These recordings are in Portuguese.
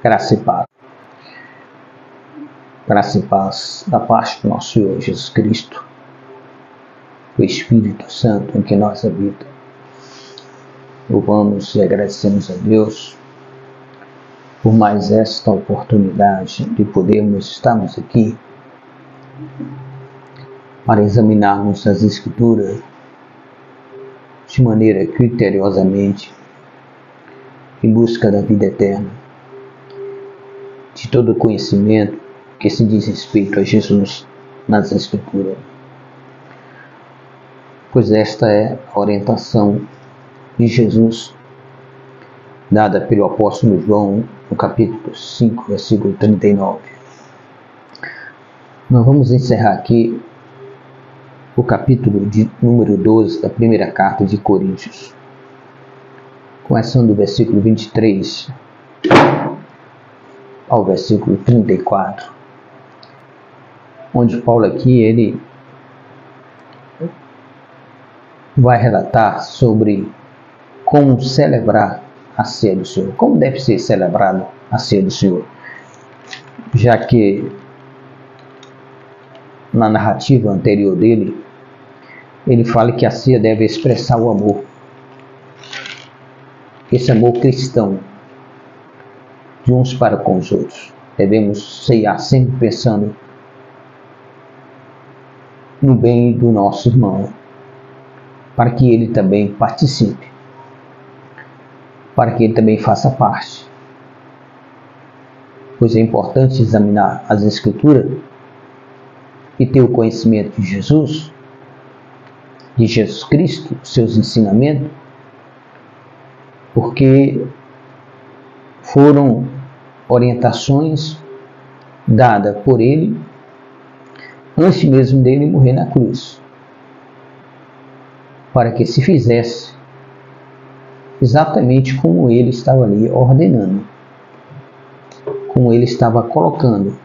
Graça e paz. Graça e paz da parte do nosso Senhor Jesus Cristo, o Espírito Santo em que nós habitamos. Louvamos e agradecemos a Deus por mais esta oportunidade de podermos estarmos aqui para examinarmos as Escrituras de maneira criteriosamente, em busca da vida eterna, de todo conhecimento que se diz respeito a Jesus nas Escrituras. Pois esta é a orientação de Jesus dada pelo apóstolo João no capítulo 5, versículo 39. Nós vamos encerrar aqui o capítulo número 12 da primeira carta de Coríntios, começando do versículo 23 ao versículo 34, onde Paulo aqui ele vai relatar sobre como celebrar a ceia do Senhor, como deve ser celebrada a ceia do Senhor, já que na narrativa anterior dele, ele fala que a ceia deve expressar o amor, esse amor cristão de uns para com os outros. Devemos ceiar sempre pensando no bem do nosso irmão, para que ele também participe, para que ele também faça parte. Pois é importante examinar as Escrituras e ter o conhecimento de Jesus Cristo, seus ensinamentos, porque foram orientações dadas por ele antes mesmo dele morrer na cruz, para que se fizesse exatamente como ele estava ali ordenando, como ele estava colocando,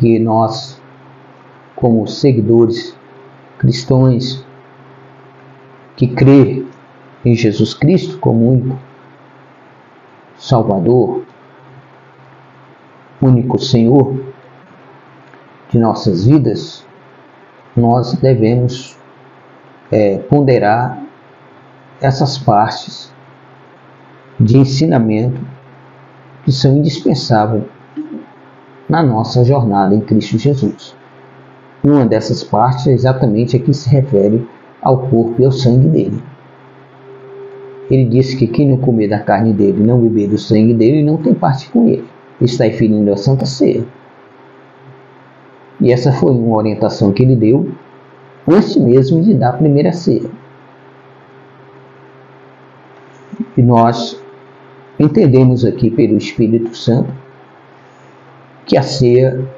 que nós, como seguidores cristãos, que crê em Jesus Cristo como único Salvador, único Senhor de nossas vidas, nós devemos ponderar essas partes de ensinamento que são indispensáveis na nossa jornada em Cristo Jesus. Uma dessas partes é exatamente a que se refere ao corpo e ao sangue dele. Ele disse que quem não comer da carne dele, não beber do sangue dele, não tem parte com ele. Está referindo à Santa Ceia. E essa foi uma orientação que ele deu antes mesmo de dar a primeira ceia. E nós entendemos aqui pelo Espírito Santo que a ceia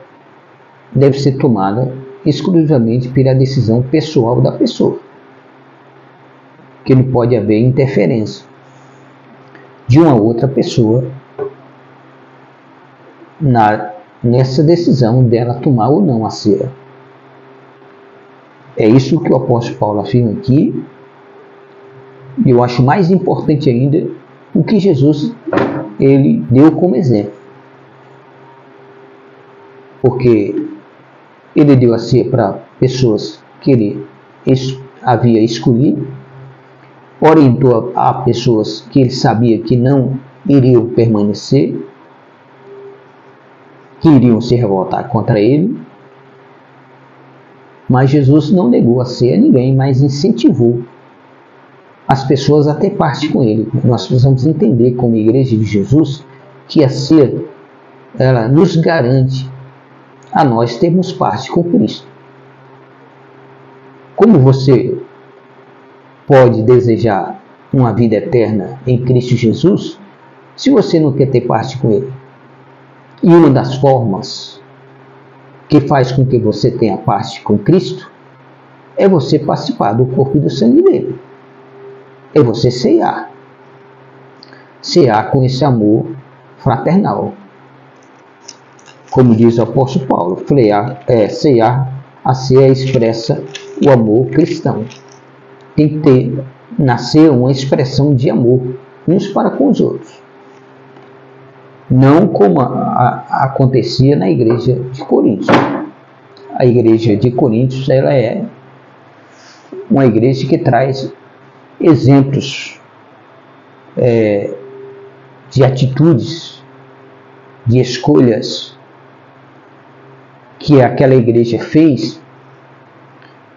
deve ser tomada exclusivamente pela decisão pessoal da pessoa, que não pode haver interferência de uma outra pessoa nessa decisão dela tomar ou não a ceia. É isso que o apóstolo Paulo afirma aqui, e eu acho mais importante ainda o que Jesus ele deu como exemplo, porque ele deu a ceia para pessoas que ele havia escolhido, orientou a pessoas que ele sabia que não iriam permanecer, que iriam se revoltar contra ele. Mas Jesus não negou a ceia a ninguém, mas incentivou as pessoas a ter parte com ele. Nós precisamos entender, como igreja de Jesus, que a ceia ela nos garante a nós termos parte com Cristo. Como você pode desejar uma vida eterna em Cristo Jesus se você não quer ter parte com ele? E uma das formas que faz com que você tenha parte com Cristo é você participar do corpo e do sangue dele. É você ceiar. Cear com esse amor fraternal. Como diz o apóstolo Paulo, ceiar, a ceia expressa o amor cristão. Tem que ter, nascer uma expressão de amor uns para com os outros. Não como acontecia na igreja de Coríntios. A igreja de Coríntios, ela é uma igreja que traz exemplos de atitudes, de escolhas que aquela igreja fez,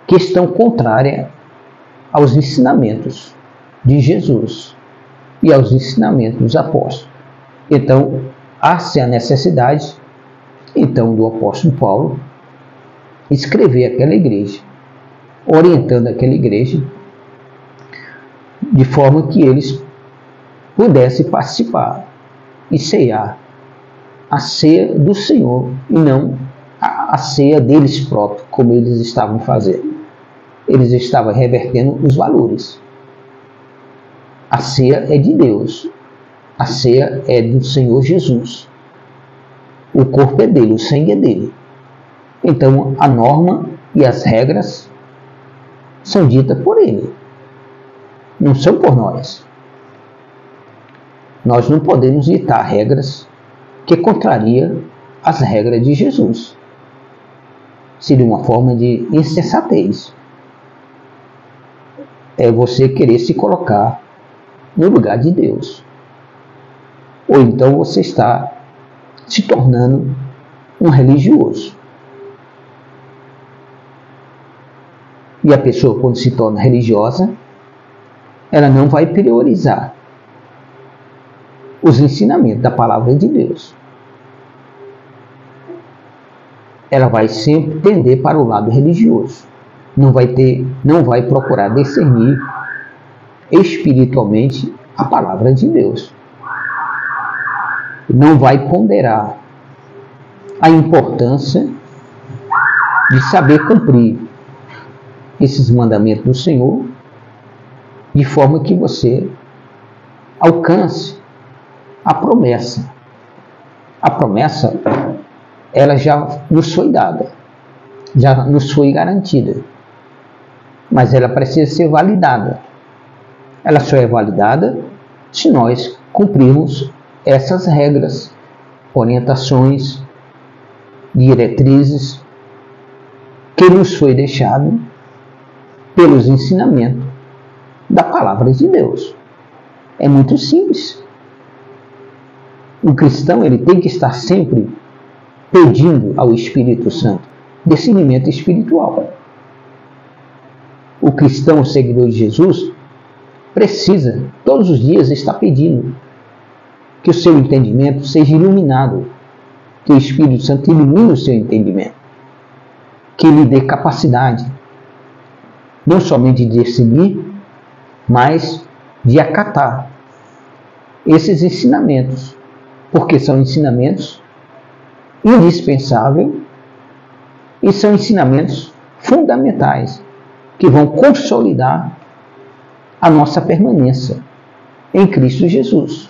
que estão contrárias aos ensinamentos de Jesus e aos ensinamentos dos apóstolos. Então, há-se a necessidade, então, do apóstolo Paulo escrever aquela igreja, orientando aquela igreja, de forma que eles pudessem participar e ceiar a ceia do Senhor e não a ceia deles próprios, como eles estavam fazendo. Eles estavam revertendo os valores. A ceia é de Deus. A ceia é do Senhor Jesus. O corpo é dele, o sangue é dele. Então, a norma e as regras são ditas por ele. Não são por nós. Nós não podemos ditar regras que contrariam as regras de Jesus. Seria uma forma de insensatez. É você querer se colocar no lugar de Deus. Ou então você está se tornando um religioso. E a pessoa, quando se torna religiosa, ela não vai priorizar os ensinamentos da palavra de Deus. Ela vai sempre tender para o lado religioso. Não vai procurar discernir espiritualmente a palavra de Deus. Não vai ponderar a importância de saber cumprir esses mandamentos do Senhor, de forma que você alcance a promessa. A promessa, ela já nos foi dada, já nos foi garantida, mas ela precisa ser validada. Ela só é validada se nós cumprirmos essas regras, orientações, diretrizes que nos foi deixado pelos ensinamentos da palavra de Deus. É muito simples. O cristão, ele tem que estar sempre pedindo ao Espírito Santo discernimento espiritual. O cristão, o seguidor de Jesus, precisa todos os dias estar pedindo que o seu entendimento seja iluminado, que o Espírito Santo ilumine o seu entendimento, que lhe dê capacidade não somente de discernir, mas de acatar esses ensinamentos, porque são ensinamentos indispensáveis e são ensinamentos fundamentais que vão consolidar a nossa permanência em Cristo Jesus.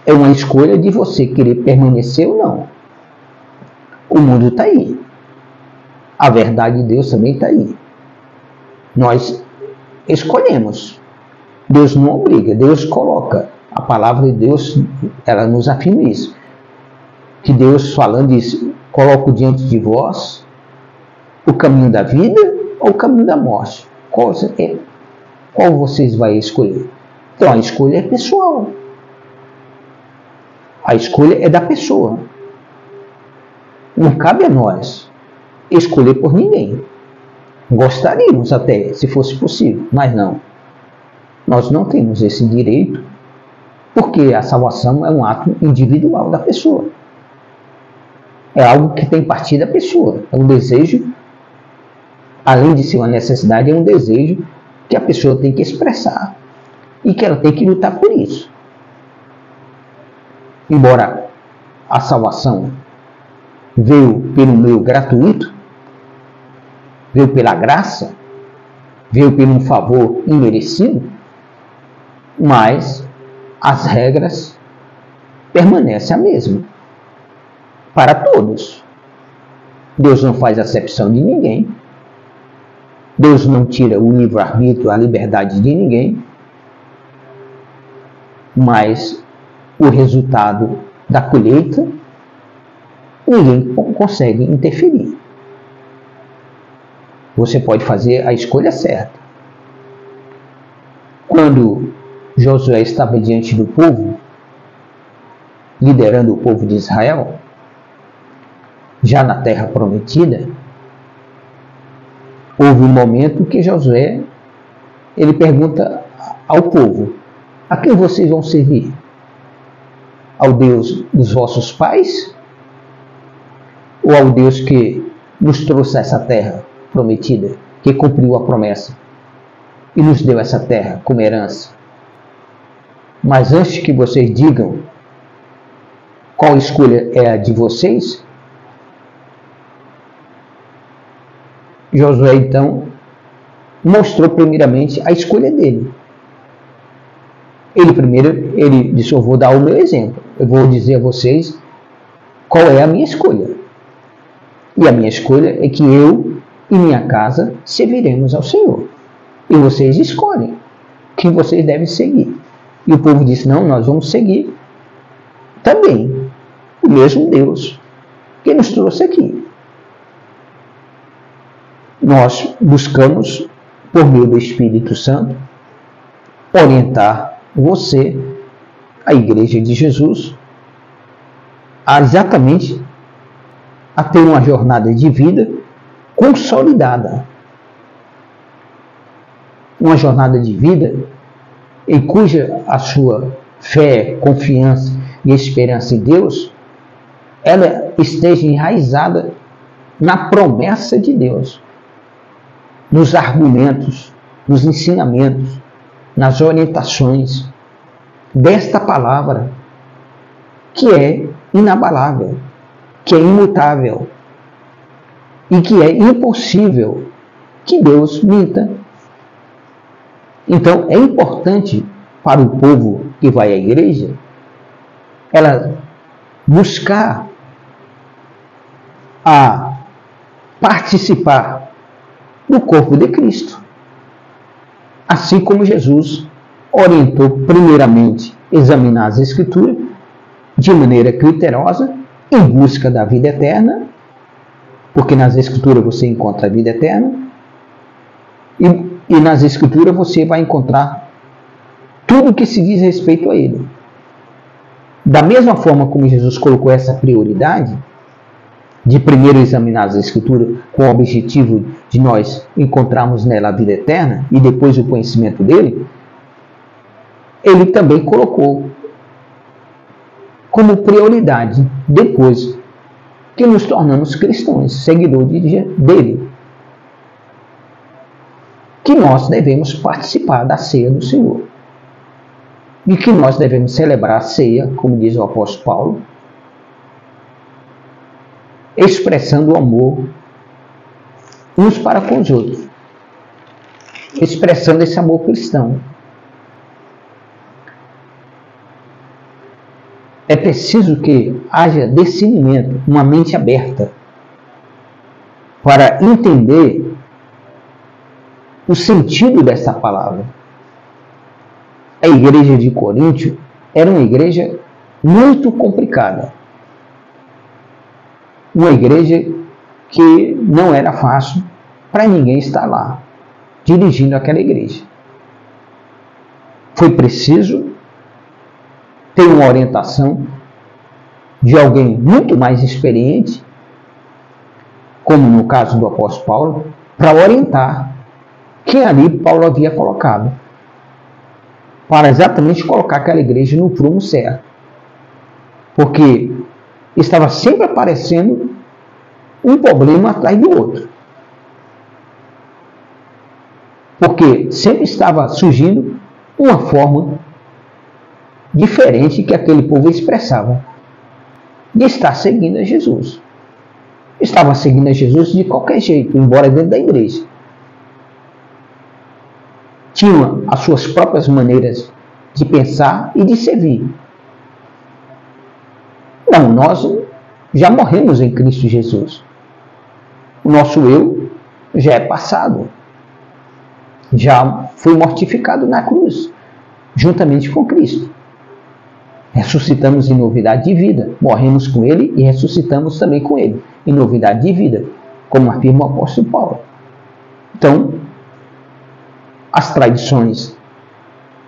É uma escolha de você querer permanecer ou não. O mundo está aí. A verdade de Deus também está aí. Nós escolhemos. Deus não obriga, Deus coloca. A palavra de Deus, ela nos afirma isso. Que Deus falando isso, coloco diante de vós o caminho da vida ou o caminho da morte. Qual vocês vão escolher? Então a escolha é pessoal. A escolha é da pessoa. Não cabe a nós escolher por ninguém. Gostaríamos até, se fosse possível, mas não. Nós não temos esse direito, porque a salvação é um ato individual da pessoa. É algo que tem partir da pessoa. É um desejo, além de ser uma necessidade, é um desejo que a pessoa tem que expressar e que ela tem que lutar por isso. Embora a salvação veio pelo meio gratuito, veio pela graça, veio por um favor imerecido, mas as regras permanecem a mesma para todos. Deus não faz acepção de ninguém. Deus não tira o livre-arbítrio, a liberdade de ninguém. Mas o resultado da colheita, ninguém consegue interferir. Você pode fazer a escolha certa. Quando Josué estava diante do povo, liderando o povo de Israel, já na terra prometida, houve um momento que Josué, ele pergunta ao povo: a quem vocês vão servir? Ao Deus dos vossos pais? Ou ao Deus que nos trouxe a essa terra prometida, que cumpriu a promessa e nos deu essa terra como herança? Mas antes que vocês digam qual escolha é a de vocês, Josué então mostrou primeiramente a escolha dele. Ele disse: eu vou dar o meu exemplo, eu vou dizer a vocês qual é a minha escolha. E a minha escolha é que eu e minha casa serviremos ao Senhor. E vocês escolhem quem vocês devem seguir. E o povo disse: não, nós vamos seguir também o mesmo Deus que nos trouxe aqui. Nós buscamos, por meio do Espírito Santo, orientar você, a Igreja de Jesus, a exatamente a ter uma jornada de vida consolidada. Uma jornada de vida em cuja a sua fé, confiança e esperança em Deus, ela esteja enraizada na promessa de Deus, nos argumentos, nos ensinamentos, nas orientações desta palavra, que é inabalável, que é imutável e que é impossível que Deus minta. Então, é importante para o povo que vai à igreja, ela buscar a participar do corpo de Cristo. Assim como Jesus orientou primeiramente examinar as Escrituras de maneira criteriosa, em busca da vida eterna, porque nas Escrituras você encontra a vida eterna, e nas Escrituras você vai encontrar tudo o que se diz respeito a Ele. Da mesma forma como Jesus colocou essa prioridade, de primeiro examinar as Escrituras com o objetivo de nós encontrarmos nela a vida eterna e depois o conhecimento dele, Ele também colocou como prioridade, depois que nos tornamos cristãos, seguidores dele, que nós devemos participar da ceia do Senhor. E que nós devemos celebrar a ceia, como diz o apóstolo Paulo, expressando o amor uns para com os outros, expressando esse amor cristão. É preciso que haja discernimento, uma mente aberta, para entender o sentido dessa palavra. A igreja de Coríntio era uma igreja muito complicada. Uma igreja que não era fácil para ninguém estar lá, dirigindo aquela igreja. Foi preciso ter uma orientação de alguém muito mais experiente, como no caso do apóstolo Paulo, para orientar quem ali Paulo havia colocado, para exatamente colocar aquela igreja no prumo certo. Porque estava sempre aparecendo um problema atrás do outro. Porque sempre estava surgindo uma forma diferente que aquele povo expressava de estar seguindo a Jesus. Estava seguindo a Jesus de qualquer jeito, embora dentro da igreja. Tinham as suas próprias maneiras de pensar e de servir. Não, nós já morremos em Cristo Jesus. O nosso eu já é passado. Já foi mortificado na cruz, juntamente com Cristo. ressuscitamos em novidade de vida. Morremos com Ele e ressuscitamos também com Ele, em novidade de vida, como afirma o apóstolo Paulo. Então, as tradições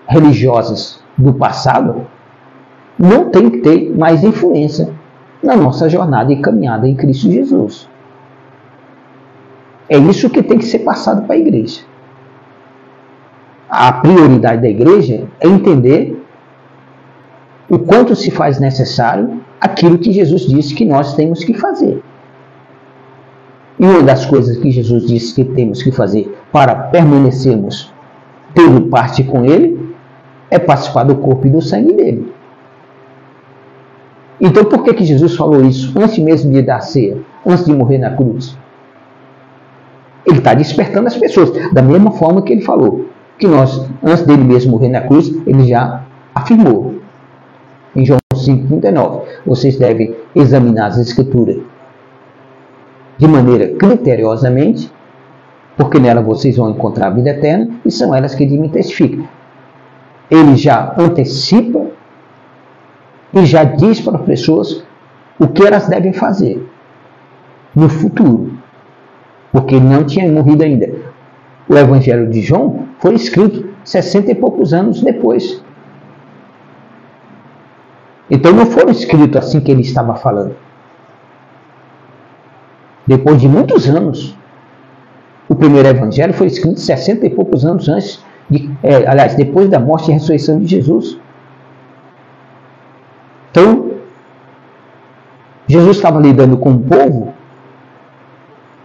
religiosas do passado não têm que ter mais influência na nossa jornada e caminhada em Cristo Jesus. É isso que tem que ser passado para a igreja. A prioridade da igreja é entender o quanto se faz necessário aquilo que Jesus disse que nós temos que fazer. E uma das coisas que Jesus disse que temos que fazer para permanecermos tendo parte com Ele é participar do corpo e do sangue dele. Então por que Jesus falou isso antes mesmo de dar ceia, antes de morrer na cruz? Ele está despertando as pessoas, da mesma forma que ele falou, que nós, antes dele mesmo morrer na cruz, ele já afirmou. Em João 5,39, vocês devem examinar as Escrituras de maneira criteriosamente, porque nela vocês vão encontrar a vida eterna, e são elas que me testificam. Ele já antecipa e já diz para as pessoas o que elas devem fazer no futuro, porque ele não tinha morrido ainda. O Evangelho de João foi escrito 60 e poucos anos depois. Então não foram escritos assim que ele estava falando. Depois de muitos anos. O primeiro Evangelho foi escrito 60 e poucos anos antes, depois da morte e ressurreição de Jesus. Então, Jesus estava lidando com um povo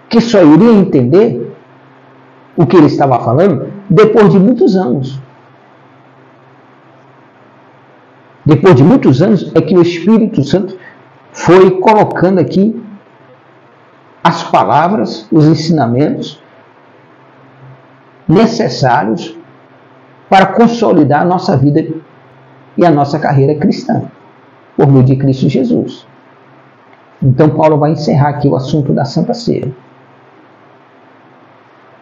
que só iria entender o que ele estava falando depois de muitos anos. Depois de muitos anos é que o Espírito Santo foi colocando aqui as palavras, os ensinamentos necessários para consolidar a nossa vida e a nossa carreira cristã, por meio de Cristo Jesus. Então Paulo vai encerrar aqui o assunto da Santa Ceia,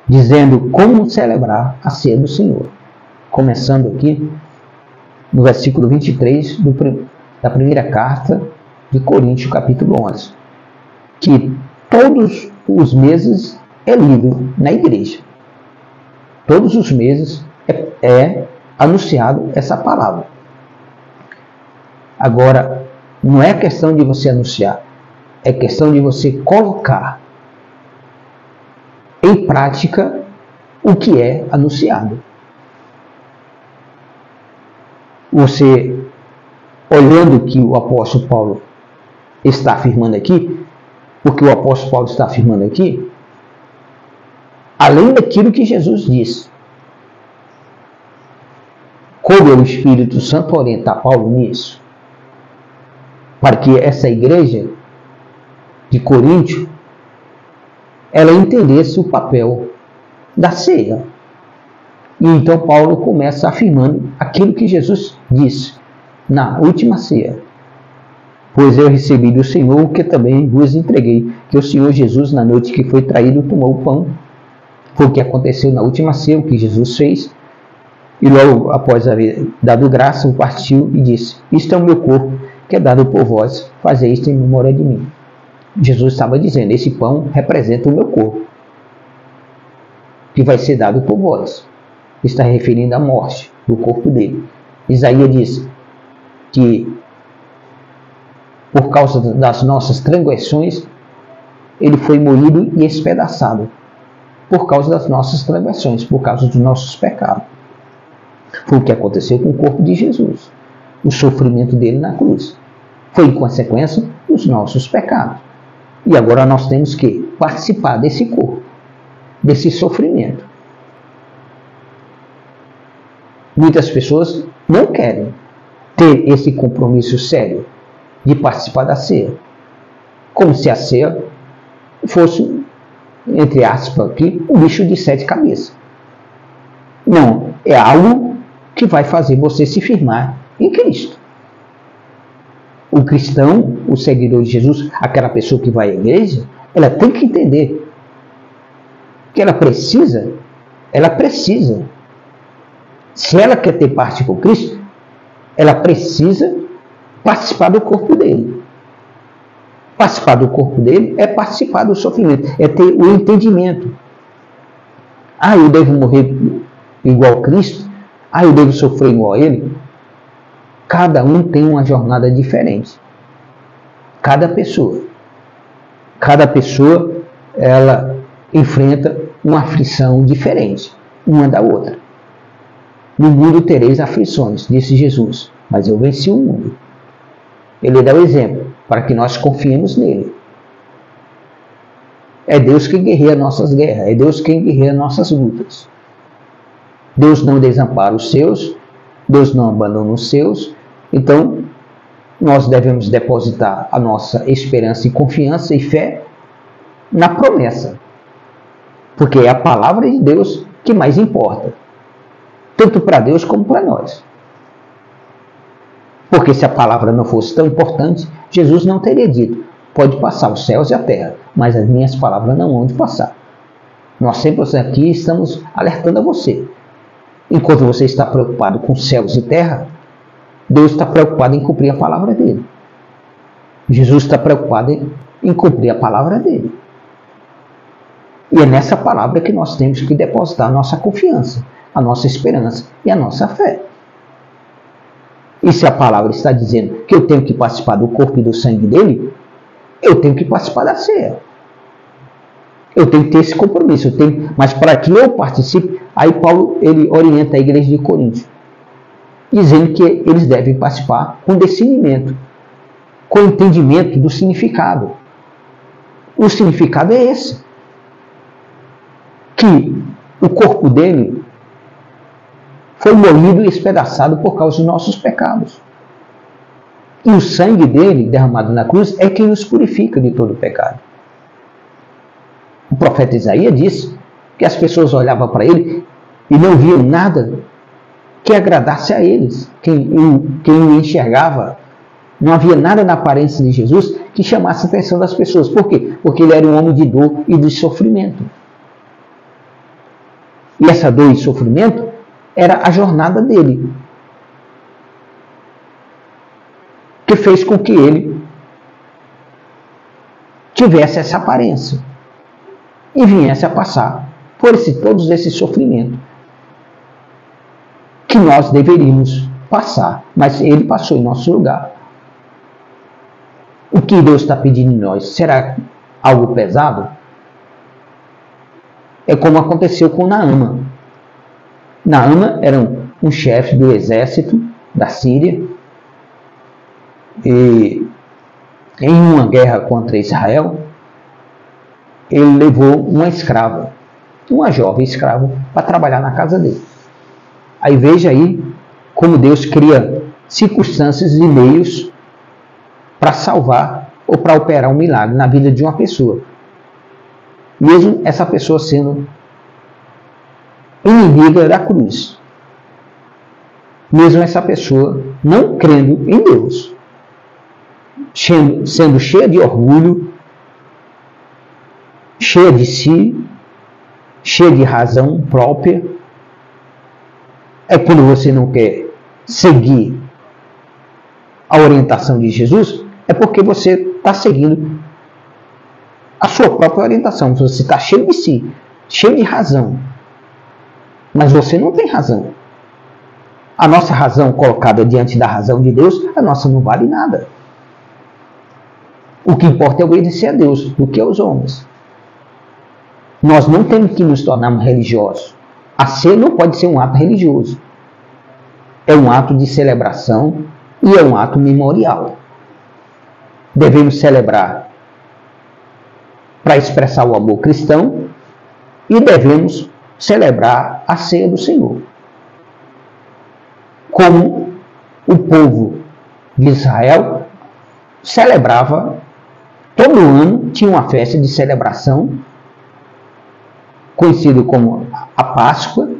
dizendo como celebrar a ceia do Senhor, começando aqui no versículo 23 da primeira carta de Coríntios, capítulo 11, que todos os meses é lido na igreja. Todos os meses é anunciado essa palavra. Agora, não é questão de você anunciar, é questão de você colocar em prática o que é anunciado. Você, olhando o que o apóstolo Paulo está afirmando aqui, o que o apóstolo Paulo está afirmando aqui, além daquilo que Jesus disse, como o Espírito Santo orienta Paulo nisso, para que essa igreja de Coríntio, ela entendesse o papel da ceia. E então Paulo começa afirmando aquilo que Jesus disse na última ceia. Pois eu recebi do Senhor o que também vos entreguei, que o Senhor Jesus, na noite que foi traído, tomou o pão. Foi o que aconteceu na última ceia, o que Jesus fez. E logo após haver dado graça, o partiu e disse: isto é o meu corpo, que é dado por vós, fazei isto em memória de mim. Jesus estava dizendo: esse pão representa o meu corpo, que vai ser dado por vós. Está referindo à morte do corpo dele. Isaías disse que por causa das nossas transgressões, ele foi moído e espedaçado. Por causa das nossas transgressões, por causa dos nossos pecados. Foi o que aconteceu com o corpo de Jesus. O sofrimento dele na cruz foi em consequência dos nossos pecados. E agora nós temos que participar desse corpo, desse sofrimento. Muitas pessoas não querem ter esse compromisso sério de participar da ceia, como se a ceia fosse, entre aspas aqui, um bicho de 7 cabeças. Não, é algo que vai fazer você se firmar em Cristo. O cristão, o seguidor de Jesus, aquela pessoa que vai à igreja, ela tem que entender que ela precisa, se ela quer ter parte com Cristo, ela precisa participar do corpo dele. Participar do corpo dele é participar do sofrimento, é ter o entendimento. Ah, eu devo morrer igual a Cristo? Ah, eu devo sofrer igual a ele? Cada um tem uma jornada diferente. Cada pessoa, ela enfrenta uma aflição diferente, uma da outra. No mundo tereis aflições, disse Jesus, mas eu venci o mundo. Ele dá o exemplo, para que nós confiemos nele. É Deus quem guerreia nossas guerras, é Deus quem guerreia nossas lutas. Deus não desampara os seus, Deus não abandona os seus, então nós devemos depositar a nossa esperança e confiança e fé na promessa. Porque é a palavra de Deus que mais importa. Tanto para Deus como para nós. Porque se a palavra não fosse tão importante, Jesus não teria dito, pode passar os céus e a terra, mas as minhas palavras não vão de passar. Nós sempre aqui estamos alertando a você. Enquanto você está preocupado com céus e terra, Deus está preocupado em cumprir a palavra dele. Jesus está preocupado em cumprir a palavra dele. E é nessa palavra que nós temos que depositar a nossa confiança, a nossa esperança e a nossa fé. E se a palavra está dizendo que eu tenho que participar do corpo e do sangue dele, eu tenho que participar da ceia. Eu tenho que ter esse compromisso. Mas para que eu participe, aí Paulo ele orienta a igreja de Corinto, dizendo que eles devem participar com discernimento, com entendimento do significado. O significado é esse. Que o corpo dele foi moído e espedaçado por causa dos nossos pecados. E o sangue dele, derramado na cruz, é quem nos purifica de todo o pecado. O profeta Isaías disse que as pessoas olhavam para ele e não viam nada que agradasse a eles. Quem o enxergava, não havia nada na aparência de Jesus que chamasse a atenção das pessoas. Por quê? Porque ele era um homem de dor e de sofrimento. E essa dor e sofrimento era a jornada dele, que fez com que ele tivesse essa aparência e viesse a passar por todos esses sofrimentos que nós deveríamos passar, mas ele passou em nosso lugar. O que Deus está pedindo em nós, será algo pesado? É como aconteceu com Naamã. Naamã era um chefe do exército da Síria e em uma guerra contra Israel, ele levou uma escrava, uma jovem escrava, para trabalhar na casa dele. Aí veja aí como Deus cria circunstâncias e meios para salvar ou para operar um milagre na vida de uma pessoa. Mesmo essa pessoa sendo inimiga da cruz. Mesmo essa pessoa não crendo em Deus. Sendo cheia de orgulho, cheia de si, cheia de razão própria. É quando você não quer seguir a orientação de Jesus, é porque você está seguindo a sua própria orientação. Você está cheio de si, cheio de razão. Mas você não tem razão. A nossa razão colocada diante da razão de Deus, a nossa não vale nada. O que importa é obedecer a Deus do que aos homens. Nós não temos que nos tornarmos religiosos. A ceia não pode ser um ato religioso. É um ato de celebração e é um ato memorial. Devemos celebrar para expressar o amor cristão e devemos celebrar a ceia do Senhor. Como o povo de Israel celebrava, todo ano tinha uma festa de celebração, conhecido como a Páscoa,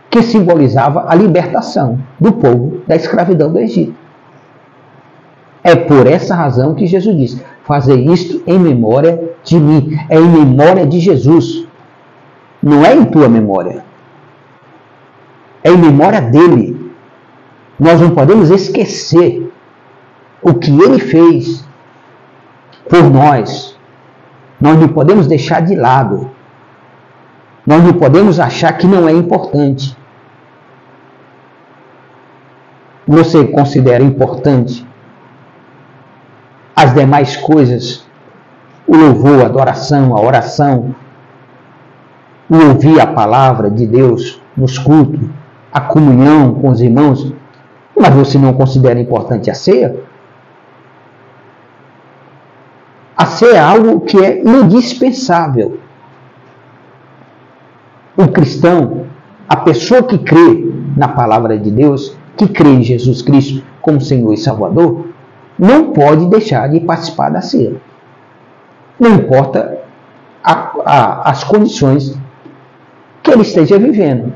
que simbolizava a libertação do povo da escravidão do Egito. É por essa razão que Jesus diz, fazer isto em memória de mim, é em memória de Jesus. Não é em tua memória. É em memória dele. Nós não podemos esquecer o que ele fez por nós, nós não podemos deixar de lado. Nós não podemos achar que não é importante. Você considera importante as demais coisas, o louvor, a adoração, a oração, o ouvir a palavra de Deus nos cultos, a comunhão com os irmãos, mas você não considera importante a ceia? A ceia é algo que é indispensável. O cristão, a pessoa que crê na palavra de Deus, que crê em Jesus Cristo como Senhor e Salvador, não pode deixar de participar da ceia. Não importa as condições que ele esteja vivendo.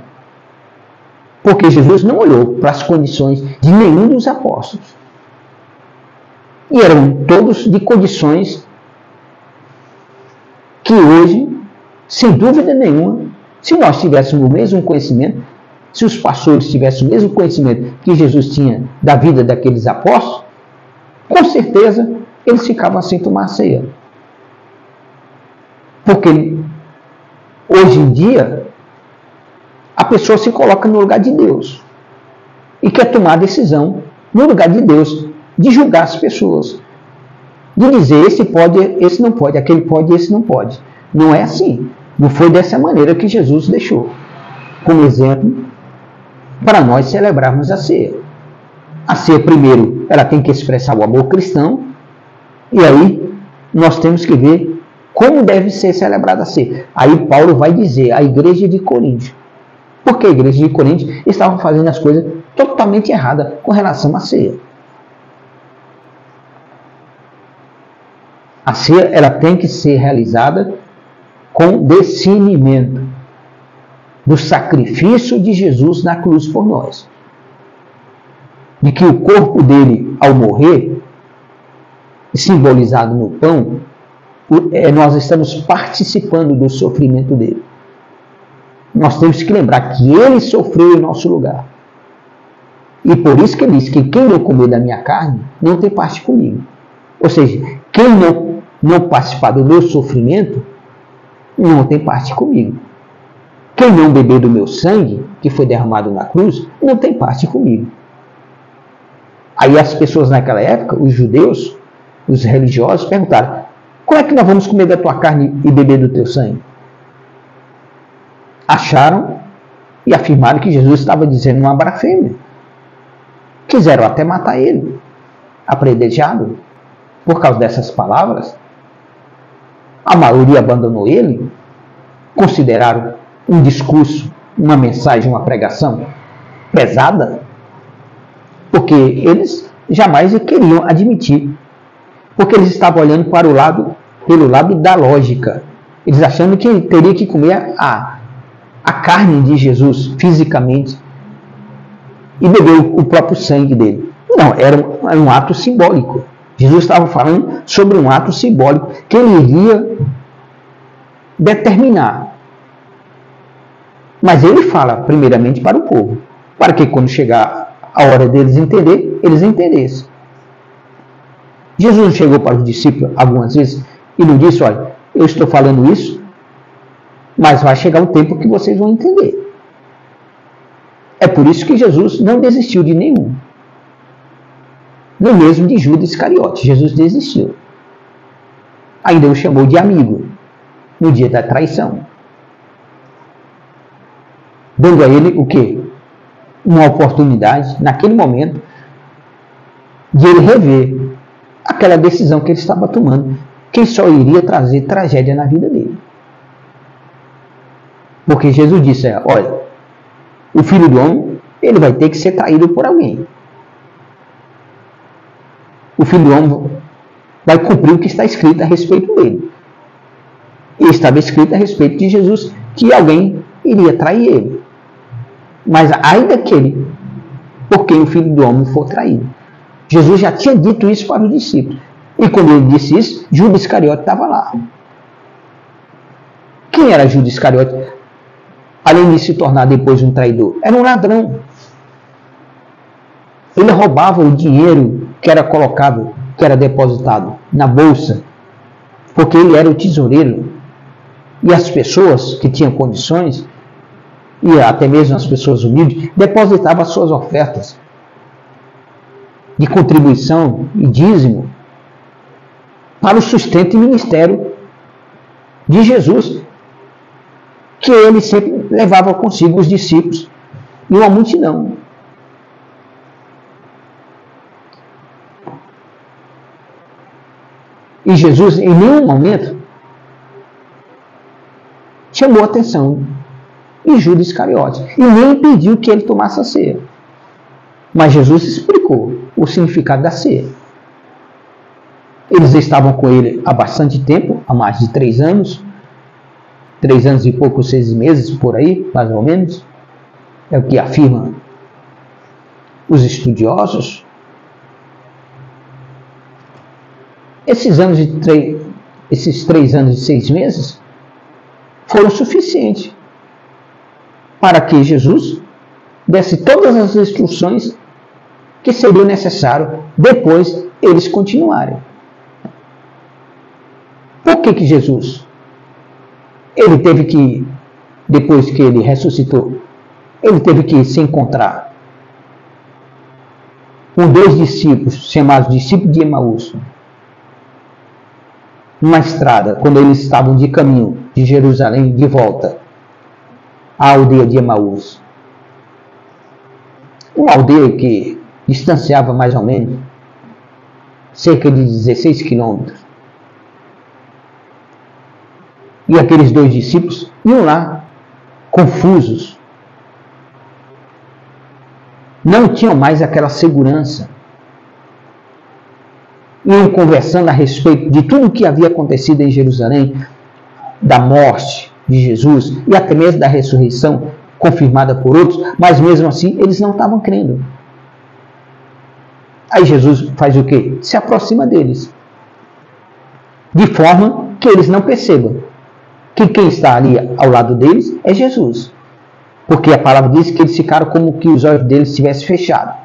Porque Jesus não olhou para as condições de nenhum dos apóstolos. E eram todos de condições que hoje, sem dúvida nenhuma, se nós tivéssemos o mesmo conhecimento, se os pastores tivessem o mesmo conhecimento que Jesus tinha da vida daqueles apóstolos, com certeza eles ficavam sem tomar ceia. Porque hoje em dia, a pessoa se coloca no lugar de Deus e quer tomar a decisão no lugar de Deus, de julgar as pessoas, de dizer esse pode, esse não pode, aquele pode, esse não pode. Não é assim. Não foi dessa maneira que Jesus deixou como exemplo para nós celebrarmos a ceia. A ceia, primeiro, ela tem que expressar o amor cristão, e aí nós temos que ver como deve ser celebrada a ceia. Aí Paulo vai dizer à igreja de Corinto, porque a igreja de Corinto estava fazendo as coisas totalmente erradas com relação à ceia. A ceia, ela tem que ser realizada com discernimento do sacrifício de Jesus na cruz por nós. De que o corpo dele, ao morrer, simbolizado no pão, nós estamos participando do sofrimento dele. Nós temos que lembrar que ele sofreu em nosso lugar. E por isso que ele diz que quem não comer da minha carne, não tem parte comigo. Ou seja, quem não participar do meu sofrimento, não tem parte comigo. Quem não beber do meu sangue, que foi derramado na cruz, não tem parte comigo. Aí as pessoas naquela época, os judeus, os religiosos, perguntaram: como é que nós vamos comer da tua carne e beber do teu sangue? Acharam e afirmaram que Jesus estava dizendo uma blasfêmia. Quiseram até matar ele, apredejado, por causa dessas palavras. A maioria abandonou ele, consideraram um discurso, uma mensagem, uma pregação pesada, porque eles jamais queriam admitir, porque eles estavam olhando para o lado, pelo lado da lógica, eles achando que teria que comer a carne de Jesus fisicamente e beber o próprio sangue dele. Não, era um ato simbólico. Jesus estava falando sobre um ato simbólico que ele iria determinar. Mas ele fala primeiramente para o povo, para que quando chegar a hora deles entender, eles entendessem. Jesus chegou para os discípulos algumas vezes e não disse: olha, eu estou falando isso, mas vai chegar um tempo que vocês vão entender. É por isso que Jesus não desistiu de nenhum. Nem mesmo de Judas Iscariote. Jesus desistiu. Ainda o chamou de amigo no dia da traição. Dando a ele o quê? Uma oportunidade, naquele momento, de ele rever aquela decisão que ele estava tomando, que só iria trazer tragédia na vida dele. Porque Jesus disse: olha, o Filho do Homem, ele vai ter que ser traído por alguém. O Filho do Homem vai cumprir o que está escrito a respeito dele. E estava escrito a respeito de Jesus que alguém iria trair ele. Mas ai daquele por quem o Filho do Homem for traído. Jesus já tinha dito isso para os discípulos. E quando ele disse isso, Judas Iscariote estava lá. Quem era Judas Iscariote? Além de se tornar depois um traidor, era um ladrão. Ele roubava o dinheiro que era colocado, que era depositado na bolsa, porque ele era o tesoureiro. E as pessoas que tinham condições, e até mesmo as pessoas humildes, depositavam as suas ofertas de contribuição e dízimo para o sustento e ministério de Jesus, que ele sempre levava consigo os discípulos e uma multidão. E Jesus, em nenhum momento, chamou a atenção de Judas Iscariote e nem impediu que ele tomasse a ceia. Mas Jesus explicou o significado da ceia. Eles estavam com ele há bastante tempo, há mais de 3 anos, 3 anos e pouco, 6 meses, por aí, mais ou menos. É o que afirmam os estudiosos. Esses 3 anos e 6 meses foram suficientes para que Jesus desse todas as instruções que seriam necessárias depois eles continuarem. Por que Jesus? Ele teve que, depois que ele ressuscitou, ele teve que se encontrar com 2 discípulos, chamados discípulos de Emaús, numa estrada, quando eles estavam de caminho de Jerusalém de volta à aldeia de Emaús. Uma aldeia que distanciava mais ou menos cerca de 16 quilômetros. E aqueles 2 discípulos iam lá, confusos. Não tinham mais aquela segurança. Iam conversando a respeito de tudo o que havia acontecido em Jerusalém, da morte de Jesus e até mesmo da ressurreição, confirmada por outros, mas mesmo assim eles não estavam crendo. Aí Jesus faz o quê? Se aproxima deles, de forma que eles não percebam que quem está ali ao lado deles é Jesus. Porque a palavra diz que eles ficaram como que os olhos deles estivessem fechados.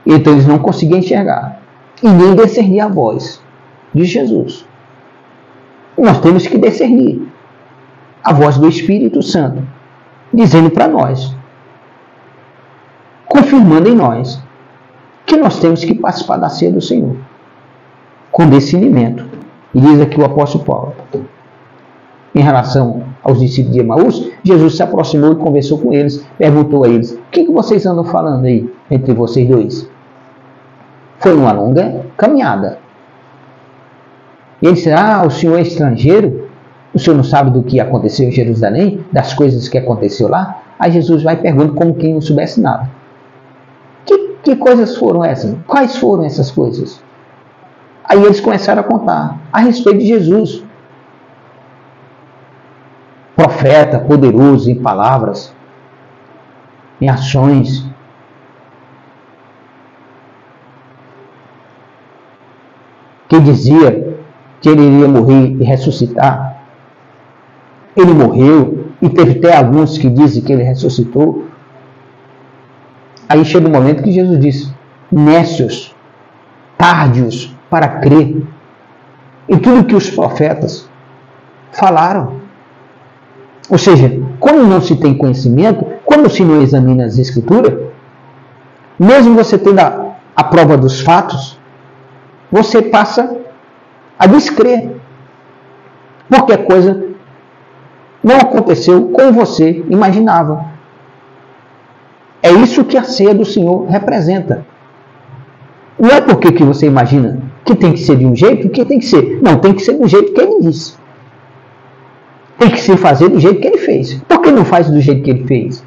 Então eles não conseguiam enxergar e nem discernir a voz de Jesus. Nós temos que discernir a voz do Espírito Santo, dizendo para nós, confirmando em nós, que nós temos que participar da ceia do Senhor, com discernimento. E diz aqui o apóstolo Paulo, em relação aos discípulos de Emaús, Jesus se aproximou e conversou com eles, perguntou a eles, o que vocês andam falando aí, entre vocês dois? Foi uma longa caminhada. E ele disse, o senhor é estrangeiro? O senhor não sabe do que aconteceu em Jerusalém? Das coisas que aconteceu lá? Aí Jesus vai perguntando como quem não soubesse nada. Que coisas foram essas? Quais foram essas coisas? Aí eles começaram a contar a respeito de Jesus. Profeta, poderoso em palavras, em ações. Que dizia que ele iria morrer e ressuscitar. Ele morreu e teve até alguns que dizem que ele ressuscitou. Aí chega um momento que Jesus disse, nécios, tárdios para crer em tudo que os profetas falaram. Ou seja, quando não se tem conhecimento, quando se não examina as Escrituras, mesmo você tendo a prova dos fatos, você passa a descrer. Porque a coisa não aconteceu como você imaginava. É isso que a ceia do Senhor representa. Não é porque que você imagina que tem que ser de um jeito que tem que ser. Não, tem que ser do jeito que ele disse. Tem que se fazer do jeito que ele fez. Por que não faz do jeito que ele fez?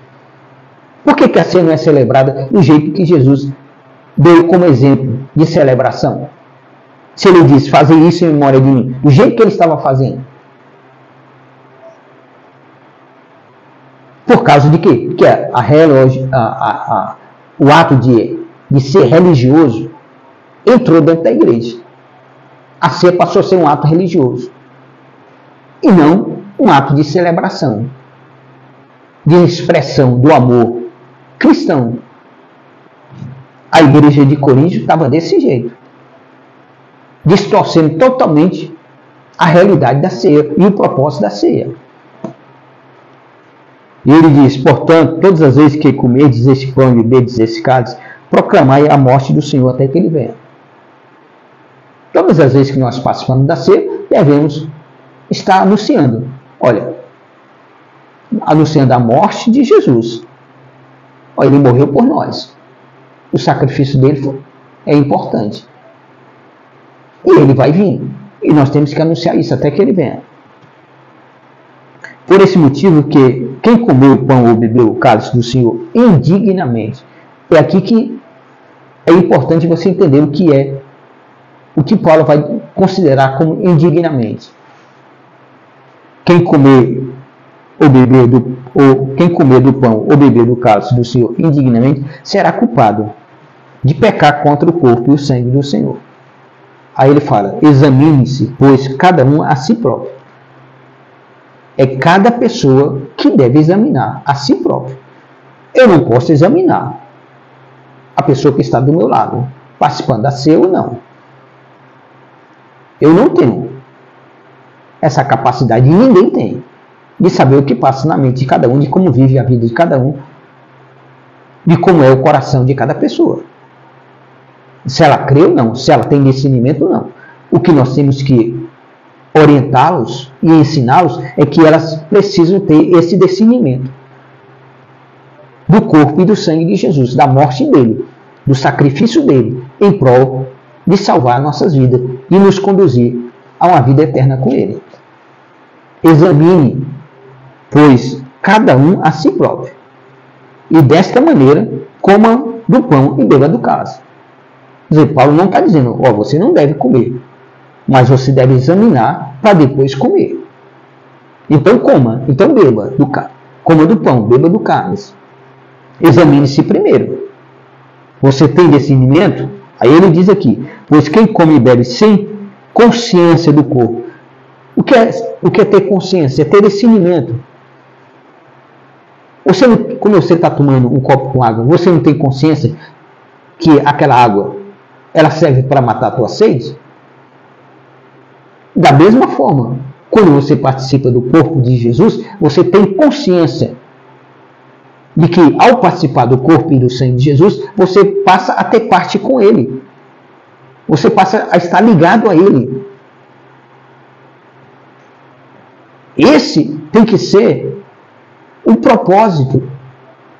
Por que a ceia não é celebrada do jeito que Jesus deu como exemplo de celebração? Se ele disse, fazer isso em memória de mim, do jeito que ele estava fazendo. Por causa de quê? Porque o ato de ser religioso entrou dentro da igreja. A ceia passou a ser um ato religioso. E não um ato de celebração, de expressão do amor cristão. a igreja de Corinto estava desse jeito, distorcendo totalmente a realidade da ceia e o propósito da ceia. E ele diz: portanto, todas as vezes que comerdes este pão e beberdes esse cálice, proclamai a morte do Senhor até que ele venha. Todas as vezes que nós participamos da ceia, devemos estar anunciando. Olha, anunciando a morte de Jesus. Olha, ele morreu por nós. O sacrifício dele é importante. E ele vai vir. E nós temos que anunciar isso até que ele venha. Por esse motivo que quem comeu o pão ou bebeu o cálice do Senhor indignamente, é aqui que é importante você entender o que Paulo vai considerar como indignamente. Quem comer do pão ou beber do cálice do Senhor indignamente será culpado de pecar contra o corpo e o sangue do Senhor. Aí ele fala: examine-se, pois cada um a si próprio. É cada pessoa que deve examinar a si próprio. Eu não posso examinar a pessoa que está do meu lado, participando da ceia ou não. Eu não tenho essa capacidade, e ninguém tem, de saber o que passa na mente de cada um, de como vive a vida de cada um, de como é o coração de cada pessoa. Se ela crê ou não, se ela tem discernimento ou não. O que nós temos que orientá-los e ensiná-los é que elas precisam ter esse discernimento do corpo e do sangue de Jesus, da morte dele, do sacrifício dele, em prol de salvar nossas vidas e nos conduzir a uma vida eterna com ele. Examine, pois, cada um a si próprio, e desta maneira coma do pão e beba do cálice. Quer dizer, Paulo não está dizendo: você não deve comer, mas você deve examinar para depois comer. Então coma, então beba do cálice. Coma do pão, beba do cálice. Examine-se primeiro. Você tem discernimento? Aí ele diz aqui: pois quem come e bebe sem consciência do corpo. O que é ter consciência? É ter discernimento. Quando você está tomando um copo com água, você não tem consciência que aquela água ela serve para matar a tua sede? Da mesma forma, quando você participa do corpo de Jesus, você tem consciência de que, ao participar do corpo e do sangue de Jesus, você passa a ter parte com ele. Você passa a estar ligado a ele. Esse tem que ser o propósito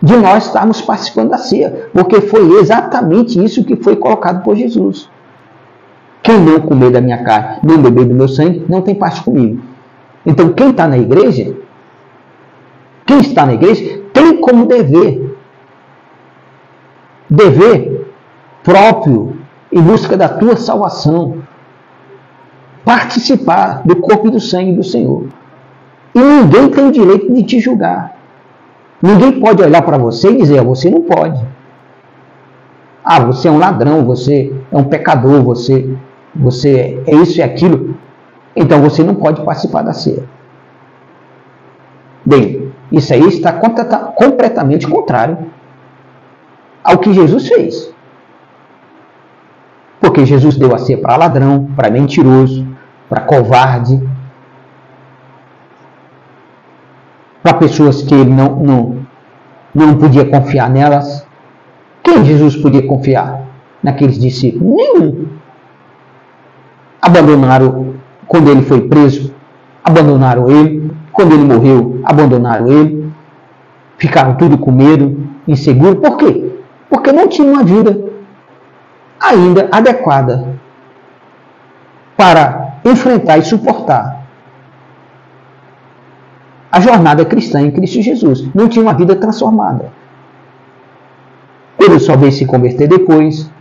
de nós estarmos participando da ceia, porque foi exatamente isso que foi colocado por Jesus. Quem não comer da minha carne, não beber do meu sangue, não tem parte comigo. Então, quem está na igreja, tem como dever próprio, em busca da tua salvação, participar do corpo e do sangue do Senhor. E ninguém tem o direito de te julgar. Ninguém pode olhar para você e dizer: você não pode. Você é um ladrão, você é um pecador, você é isso e aquilo. Então você não pode participar da ceia. Bem, isso aí está completamente contrário ao que Jesus fez. Porque Jesus deu a ceia para ladrão, para mentiroso, para covarde, para pessoas que ele não podia confiar nelas. Quem Jesus podia confiar? Naqueles discípulos? Nenhum. Abandonaram quando ele foi preso, abandonaram ele. Quando ele morreu, abandonaram ele. Ficaram tudo com medo, inseguro. Por quê? Porque não tinham uma vida ainda adequada para enfrentar e suportar a jornada cristã em Cristo Jesus. Não tinha uma vida transformada. Ele só veio se converter depois.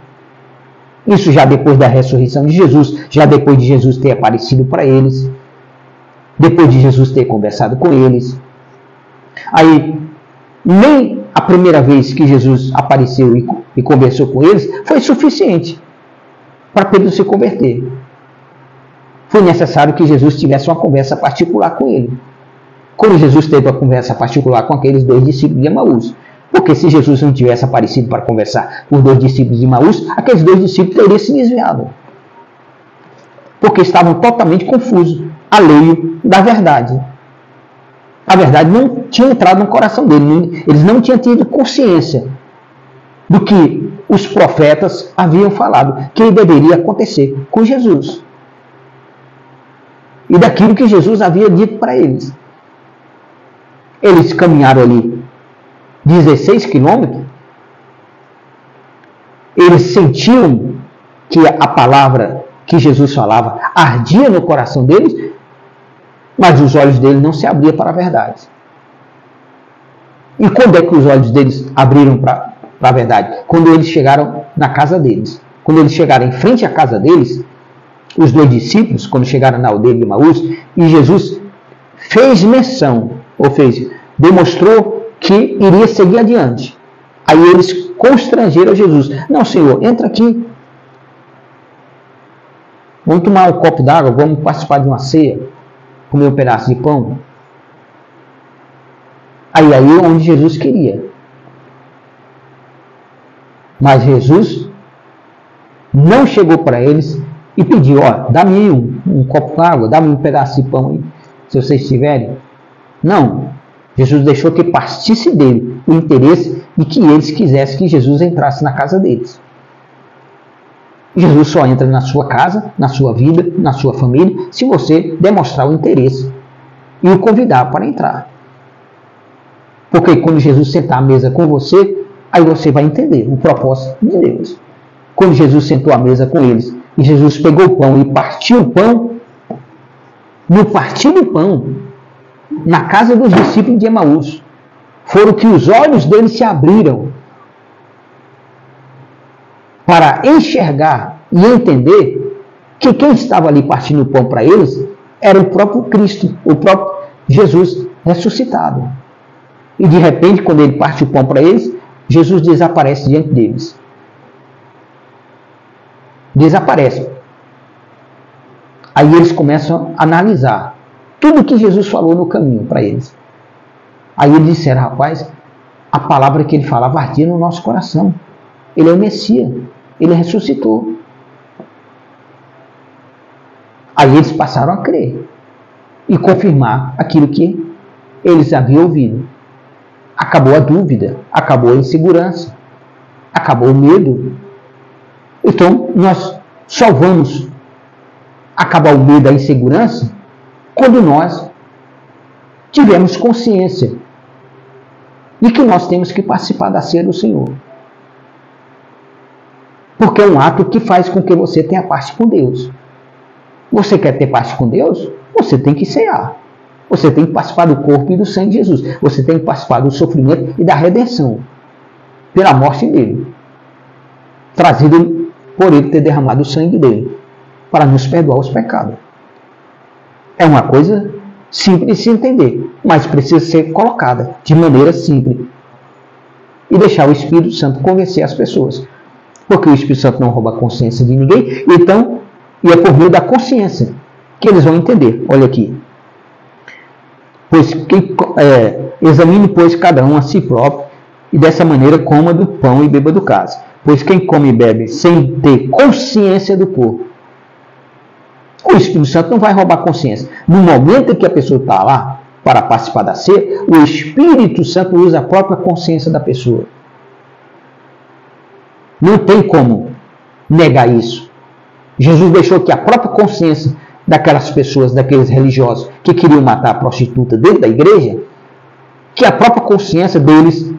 Isso já depois da ressurreição de Jesus, já depois de Jesus ter aparecido para eles, depois de Jesus ter conversado com eles. Aí, nem a primeira vez que Jesus apareceu e conversou com eles foi suficiente para Pedro se converter. Foi necessário que Jesus tivesse uma conversa particular com ele. Quando Jesus teve a conversa particular com aqueles 2 discípulos de Emaús, Porque se Jesus não tivesse aparecido para conversar com os 2 discípulos de Emaús, aqueles 2 discípulos teriam se desviado. Porque estavam totalmente confusos, alheio da verdade. A verdade não tinha entrado no coração deles. Eles não tinham tido consciência do que os profetas haviam falado, que deveria acontecer com Jesus. E daquilo que Jesus havia dito para eles. Eles caminharam ali 16 quilômetros. Eles sentiam que a palavra que Jesus falava ardia no coração deles, mas os olhos deles não se abriam para a verdade. E quando é que os olhos deles abriram para a verdade? Quando eles chegaram na casa deles. Quando eles chegaram em frente à casa deles, os 2 discípulos, quando chegaram na aldeia de Emaús, e Jesus fez menção, demonstrou que iria seguir adiante. Aí eles constrangeram Jesus. Não, Senhor, entra aqui. Vamos tomar um copo d'água, vamos participar de uma ceia, comer um pedaço de pão. Aí onde Jesus queria. Mas Jesus não chegou para eles e pediu, dá-me um copo d'água, dá-me um pedaço de pão aí, se vocês tiverem. Não. Jesus deixou que partisse dele o interesse de que eles quisessem que Jesus entrasse na casa deles. Jesus só entra na sua casa, na sua vida, na sua família, se você demonstrar o interesse e o convidar para entrar. Porque quando Jesus sentar à mesa com você, aí você vai entender o propósito de Deus. Quando Jesus sentou à mesa com eles, e Jesus pegou o pão e partiu o pão, no partir do pão, na casa dos discípulos de Emaús, foram que os olhos deles se abriram para enxergar e entender que quem estava ali partindo o pão para eles era o próprio Cristo, o próprio Jesus ressuscitado. E de repente, quando ele parte o pão para eles, Jesus desaparece diante deles. Desaparece. Aí eles começam a analisar tudo que Jesus falou no caminho para eles. Aí eles disseram, rapaz, a palavra que ele falava ardia no nosso coração. Ele é o Messias. Ele ressuscitou. Aí eles passaram a crer e confirmar aquilo que eles haviam ouvido. Acabou a dúvida, acabou a insegurança, acabou o medo. Então, nós só vamos acabar o medo, a insegurança, quando nós tivermos consciência de que nós temos que participar da ceia do Senhor. Porque é um ato que faz com que você tenha parte com Deus. Você quer ter parte com Deus? Você tem que cear. Você tem que participar do corpo e do sangue de Jesus. Você tem que participar do sofrimento e da redenção pela morte dele, trazido por ele ter derramado o sangue dele para nos perdoar os pecados. É uma coisa simples de se entender, mas precisa ser colocada de maneira simples e deixar o Espírito Santo convencer as pessoas, porque o Espírito Santo não rouba a consciência de ninguém. Então, e é por meio da consciência que eles vão entender. Olha aqui. Examine, pois, cada um a si próprio, e dessa maneira coma do pão e beba do cálice. Pois quem come e bebe sem ter consciência do corpo, o Espírito Santo não vai roubar a consciência. No momento em que a pessoa está lá para participar da ceia, o Espírito Santo usa a própria consciência da pessoa. Não tem como negar isso. Jesus deixou que a própria consciência daquelas pessoas, daqueles religiosos que queriam matar a prostituta dentro da igreja, que a própria consciência deles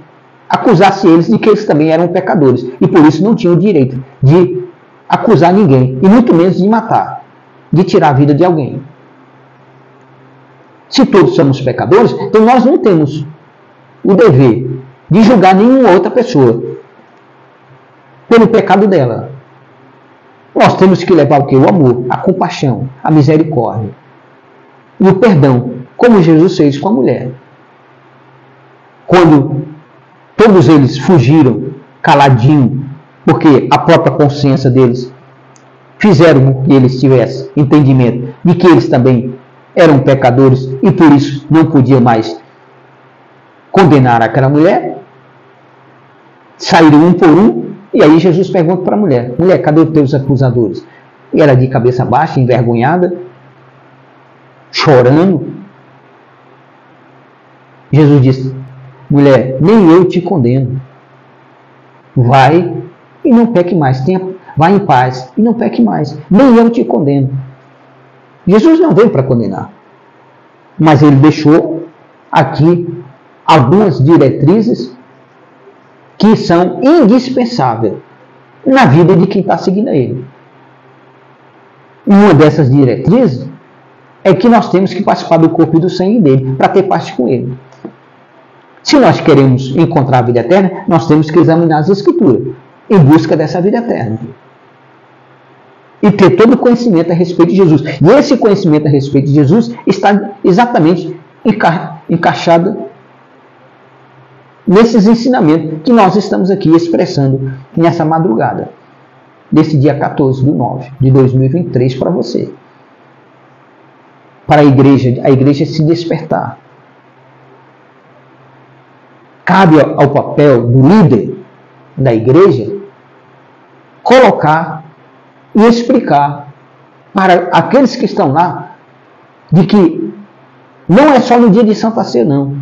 acusasse eles de que eles também eram pecadores. E por isso não tinham o direito de acusar ninguém, e muito menos de matar, de tirar a vida de alguém. Se todos somos pecadores, então nós não temos o dever de julgar nenhuma outra pessoa pelo pecado dela. Nós temos que levar o quê? O amor, a compaixão, a misericórdia e o perdão, como Jesus fez com a mulher. Quando todos eles fugiram caladinho, porque a própria consciência deles fizeram que eles tivessem entendimento de que eles também eram pecadores e por isso não podiam mais condenar aquela mulher. saíram um por um, e aí Jesus pergunta para a mulher: mulher, cadê os teus acusadores? E ela de cabeça baixa, envergonhada, chorando. Jesus disse: mulher, nem eu te condeno. Vai e não peque mais. Vai em paz e não peque mais. Nem eu te condeno. Jesus não veio para condenar, mas ele deixou aqui algumas diretrizes que são indispensáveis na vida de quem está seguindo a ele. Uma dessas diretrizes é que nós temos que participar do corpo e do sangue dele, para ter parte com ele. Se nós queremos encontrar a vida eterna, nós temos que examinar as Escrituras, em busca dessa vida eterna. E ter todo o conhecimento a respeito de Jesus. E esse conhecimento a respeito de Jesus está exatamente encaixado nesses ensinamentos que nós estamos aqui expressando nessa madrugada, desse dia 14/9 de 2023 para você. Para a igreja se despertar. Cabe ao papel do líder da igreja colocar e explicar para aqueles que estão lá de que não é só no dia de Santa Ceia, não.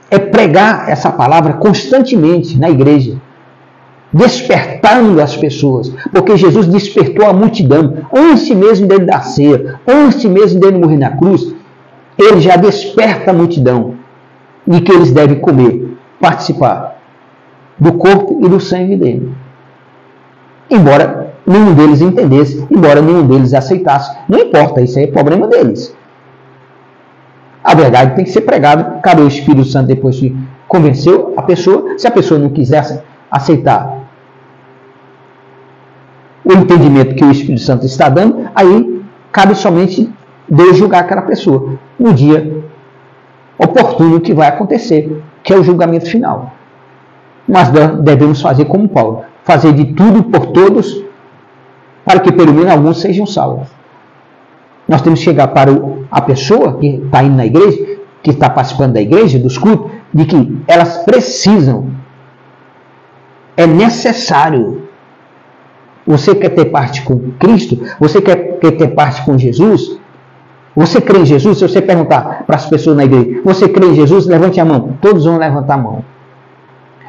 É pregar essa palavra constantemente na igreja, despertando as pessoas, porque Jesus despertou a multidão antes mesmo dele dar ceia, antes mesmo dele morrer na cruz. Ele já desperta a multidão de que eles devem comer, participar do corpo e do sangue dele. Embora nenhum deles entendesse, embora nenhum deles aceitasse, não importa, isso aí é problema deles. A verdade tem que ser pregada. Cabe o Espírito Santo, depois que convenceu a pessoa, se a pessoa não quiser aceitar o entendimento que o Espírito Santo está dando, aí cabe somente Deus julgar aquela pessoa no dia oportuno que vai acontecer, que é o julgamento final. Mas devemos fazer como Paulo, fazer de tudo por todos, para que pelo menos alguns sejam salvos. Nós temos que chegar para a pessoa que está indo na igreja, que está participando da igreja, dos cultos, de que elas precisam, é necessário. Você quer ter parte com Cristo? Você quer ter parte com Jesus? Você crê em Jesus? Se você perguntar para as pessoas na igreja, você crê em Jesus? Levante a mão. Todos vão levantar a mão.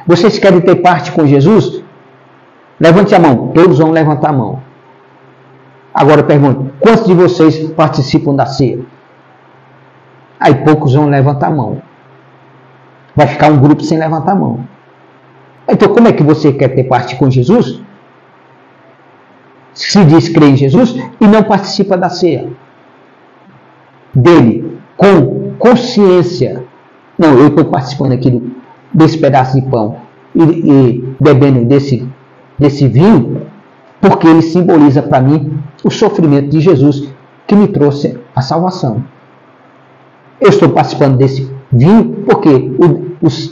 Vocês querem ter parte com Jesus? Levante a mão. Todos vão levantar a mão. Agora eu pergunto, quantos de vocês participam da ceia? Aí poucos vão levantar a mão. Vai ficar um grupo sem levantar a mão. Então como é que você quer ter parte com Jesus? Se diz crer em Jesus e não participa da ceia dele, com consciência. Não, eu estou participando aqui desse pedaço de pão e bebendo desse vinho, porque ele simboliza para mim o sofrimento de Jesus que me trouxe a salvação. Eu estou participando desse vinho porque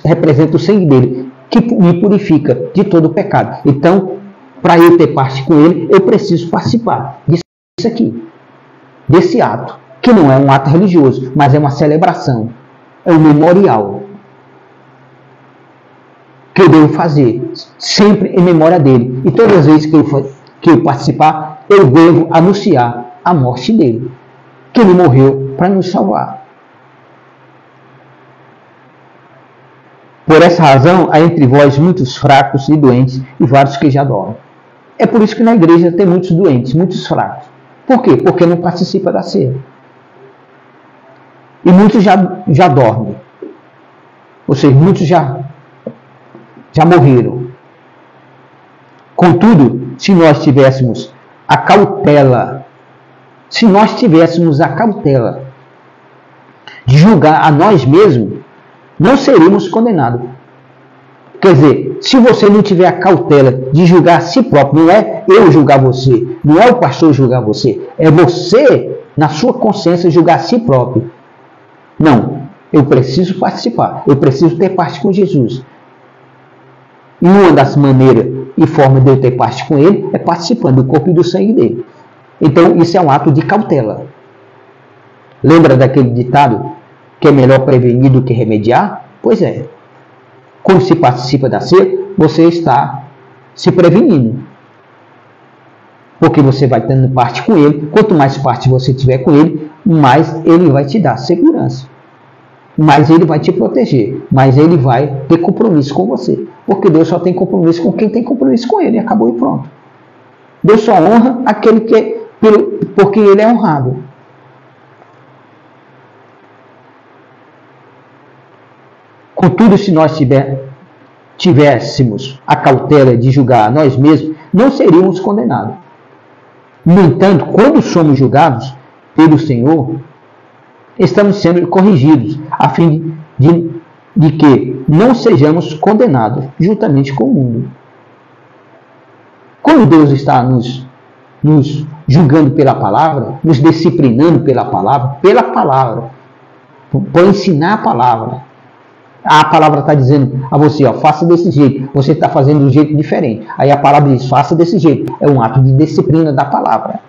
representa o sangue dele, que me purifica de todo o pecado. Então, para eu ter parte com ele, eu preciso participar disso aqui, desse ato, que não é um ato religioso, mas é uma celebração, é um memorial que eu devo fazer, sempre em memória dele. E todas as vezes que eu participar, eu devo anunciar a morte dele, que ele morreu para nos salvar. Por essa razão, há entre vós muitos fracos e doentes e vários que já dormem. É por isso que na igreja tem muitos doentes, muitos fracos. Por quê? Porque não participa da ceia. E muitos já dormem. Ou seja, muitos já morreram. Contudo, se nós tivéssemos a cautela de julgar a nós mesmos, não seríamos condenados. Quer dizer, se você não tiver a cautela de julgar a si próprio, não é eu julgar você, não é o pastor julgar você, é você, na sua consciência, julgar a si próprio. Não, eu preciso participar, eu preciso ter parte com Jesus. E uma das maneiras e formas de eu ter parte com ele é participando do corpo e do sangue dele. Então, isso é um ato de cautela. Lembra daquele ditado que é melhor prevenir do que remediar? Pois é. Quando se participa da ceia, você está se prevenindo. Porque você vai tendo parte com ele. Quanto mais parte você tiver com ele, mais ele vai te dar segurança. Mais ele vai te proteger. Mais ele vai ter compromisso com você. Porque Deus só tem compromisso com quem tem compromisso com ele. Acabou e pronto. Deus só honra aquele que porque ele é honrado. Contudo, se nós tivéssemos a cautela de julgar a nós mesmos, não seríamos condenados. No entanto, quando somos julgados pelo Senhor, estamos sendo corrigidos, a fim de que não sejamos condenados juntamente com o mundo. Quando Deus está nos julgando pela palavra, nos disciplinando pela palavra, por ensinar a palavra está dizendo a você, ó, faça desse jeito, você está fazendo de um jeito diferente. Aí a palavra diz, faça desse jeito. É um ato de disciplina da palavra.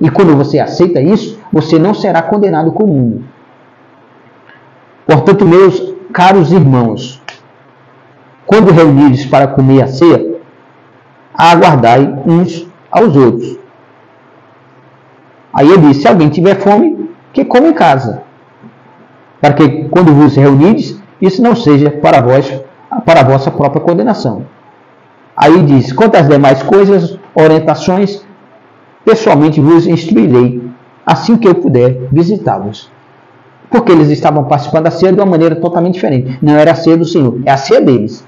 E quando você aceita isso, você não será condenado com o mundo. Portanto, meus caros irmãos, quando reunidos para comer a ceia, aguardai uns aos outros. Aí ele diz, se alguém tiver fome, que coma em casa. Para que quando vos reunides, isso não seja para vós, para a vossa própria condenação. Aí diz, quanto às demais coisas, orientações, pessoalmente vos instruirei, assim que eu puder visitá-los. Porque eles estavam participando da ceia de uma maneira totalmente diferente. Não era a ceia do Senhor, é a ceia deles.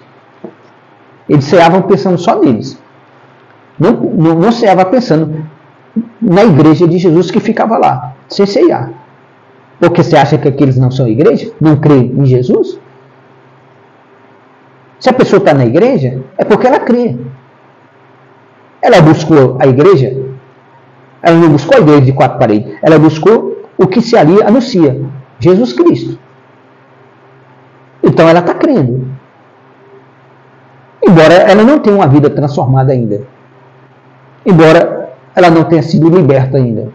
Eles ceavam pensando só neles. Não ceava pensando na igreja de Jesus que ficava lá, sem ceiar. Porque você acha que aqueles não são igreja? Não creem em Jesus? Se a pessoa está na igreja, é porque ela crê. Ela buscou a igreja, ela não buscou a igreja de quatro paredes, ela buscou o que se ali anuncia, Jesus Cristo. Então ela está crendo. Embora ela não tenha uma vida transformada ainda. Embora ela não tenha sido liberta ainda.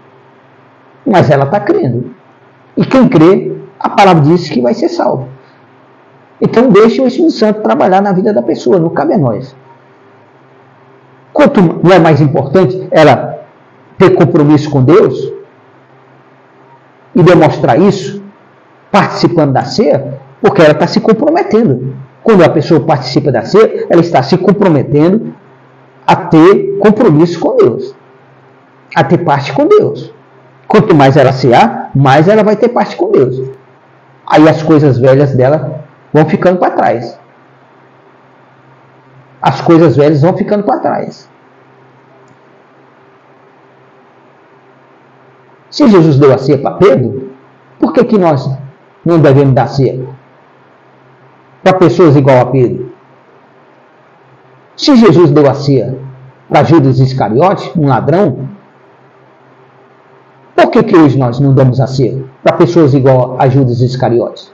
Mas ela está crendo. E quem crê, a palavra diz que vai ser salvo. Então deixe o Espírito Santo trabalhar na vida da pessoa, não cabe a nós. Quanto não é mais importante ela ter compromisso com Deus e demonstrar isso, participando da ceia, porque ela está se comprometendo. Quando a pessoa participa da ceia, ela está se comprometendo a ter compromisso com Deus, a ter parte com Deus. Quanto mais ela cear, mais ela vai ter parte com Deus. Aí as coisas velhas dela vão ficando para trás. As coisas velhas vão ficando para trás. Se Jesus deu a ceia para Pedro, por que nós não devemos dar ceia para pessoas igual a Pedro? Se Jesus deu a ceia para Judas Iscariote, um ladrão, por que hoje nós não damos a ceia para pessoas igual a Judas Iscariote?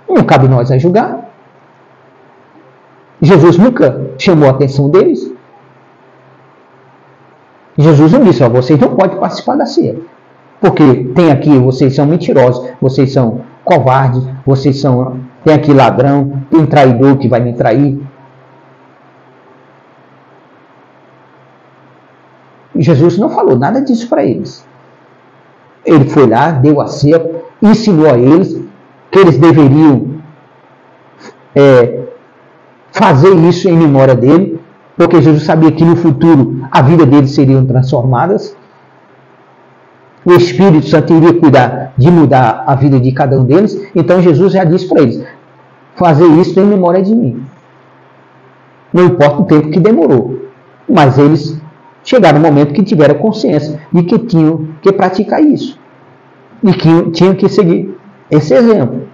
Não cabe nós a julgar. Jesus nunca chamou a atenção deles. Jesus não disse, ó, vocês não podem participar da ceia. Porque tem aqui, vocês são mentirosos, vocês são covardes, tem aqui ladrão, tem traidor que vai me trair. Jesus não falou nada disso para eles. Ele foi lá, deu a ceia, ensinou a eles que eles deveriam fazer isso em memória dele, porque Jesus sabia que no futuro a vida deles seriam transformadas. O Espírito Santo iria cuidar de mudar a vida de cada um deles. Então Jesus já disse para eles, fazer isso em memória de mim. Não importa o tempo que demorou, mas eles chegaram no momento que tiveram consciência de que tinham que praticar isso. E que tinham que seguir esse exemplo.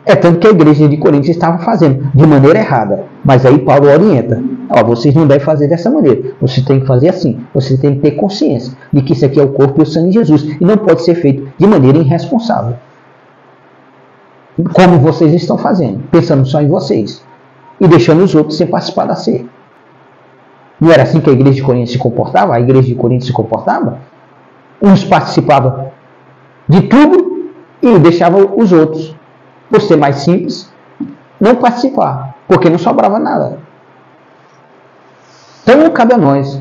É tanto que a igreja de Corinto estava fazendo de maneira errada. Mas aí Paulo orienta. Ó, vocês não devem fazer dessa maneira. Vocês têm que fazer assim. Vocês têm que ter consciência de que isso aqui é o corpo e o sangue de Jesus. E não pode ser feito de maneira irresponsável. Como vocês estão fazendo. Pensando só em vocês. E deixando os outros sem participar da ceia. Não era assim que a igreja de Corinto se comportava? A igreja de Corinto se comportava? Uns participavam de tudo e deixavam os outros, por ser mais simples, não participar. porque não sobrava nada. Então não cabe a nós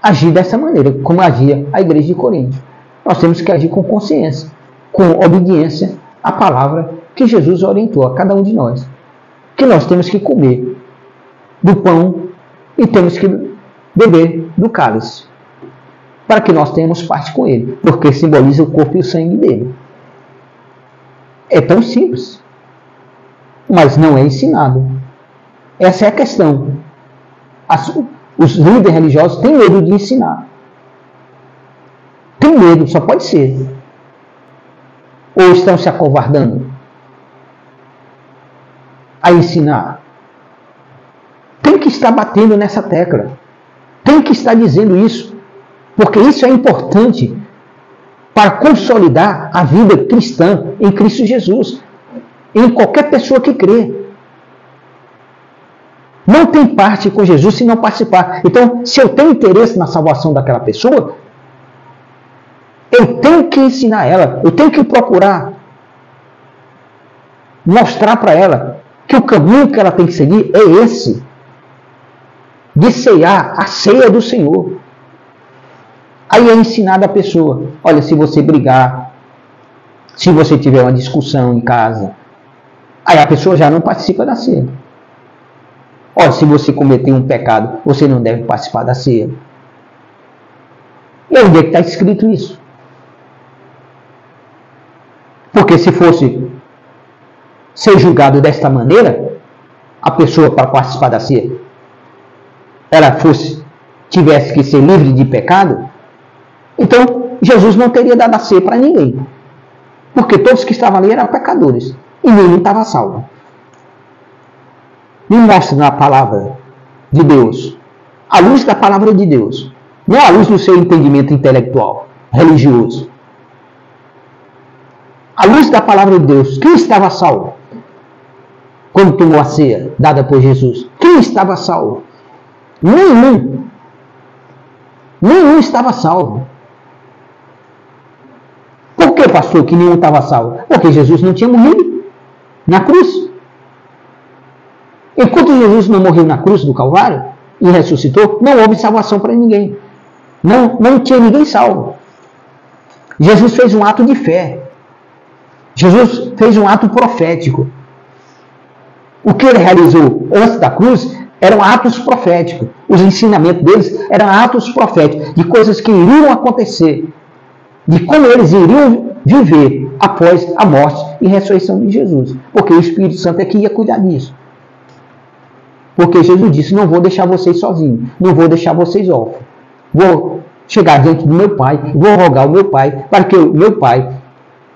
agir dessa maneira, como agia a igreja de Corinto. Nós temos que agir com consciência, com obediência à palavra que Jesus orientou a cada um de nós. Que nós temos que comer do pão e temos que beber do cálice, para que nós tenhamos parte com ele, porque simboliza o corpo e o sangue dele. É tão simples, mas não é ensinado. Essa é a questão. Os líderes religiosos têm medo de ensinar. Tem medo, só pode ser. Ou estão se acovardando a ensinar. Tem que estar batendo nessa tecla. Tem que estar dizendo isso. Porque isso é importante para consolidar a vida cristã em Cristo Jesus. Em qualquer pessoa que crê. Não tem parte com Jesus se não participar. Então, se eu tenho interesse na salvação daquela pessoa, eu tenho que ensinar ela, eu tenho que procurar mostrar para ela que o caminho que ela tem que seguir é esse, de ceiar a ceia do Senhor. Aí é ensinado a pessoa, olha, se você brigar, se você tiver uma discussão em casa, aí a pessoa já não participa da ceia. Olha, se você cometer um pecado, você não deve participar da ceia. E onde é que está escrito isso? Porque se fosse ser julgado desta maneira, a pessoa para participar da ceia, ela tivesse que ser livre de pecado, então Jesus não teria dado a ceia para ninguém. Porque todos que estavam ali eram pecadores. E nenhum estava salvo. Me mostra na palavra de Deus, à luz da palavra de Deus, não à luz do seu entendimento intelectual, religioso. À luz da palavra de Deus, quem estava salvo quando tomou a ceia dada por Jesus? Quem estava salvo? Nenhum. Nenhum estava salvo. Por que, pastor, que nenhum estava salvo? Porque Jesus não tinha morrido na cruz. Enquanto Jesus não morreu na cruz do Calvário e ressuscitou, não houve salvação para ninguém. Não tinha ninguém salvo. Jesus fez um ato de fé. Jesus fez um ato profético. O que ele realizou antes da cruz eram atos proféticos. Os ensinamentos deles eram atos proféticos, de coisas que iriam acontecer, de como eles iriam viver após a morte e ressurreição de Jesus. Porque o Espírito Santo é que ia cuidar disso. Porque Jesus disse, não vou deixar vocês sozinhos, não vou deixar vocês órfãos. Vou chegar diante do meu Pai, vou rogar ao meu Pai, para que o meu Pai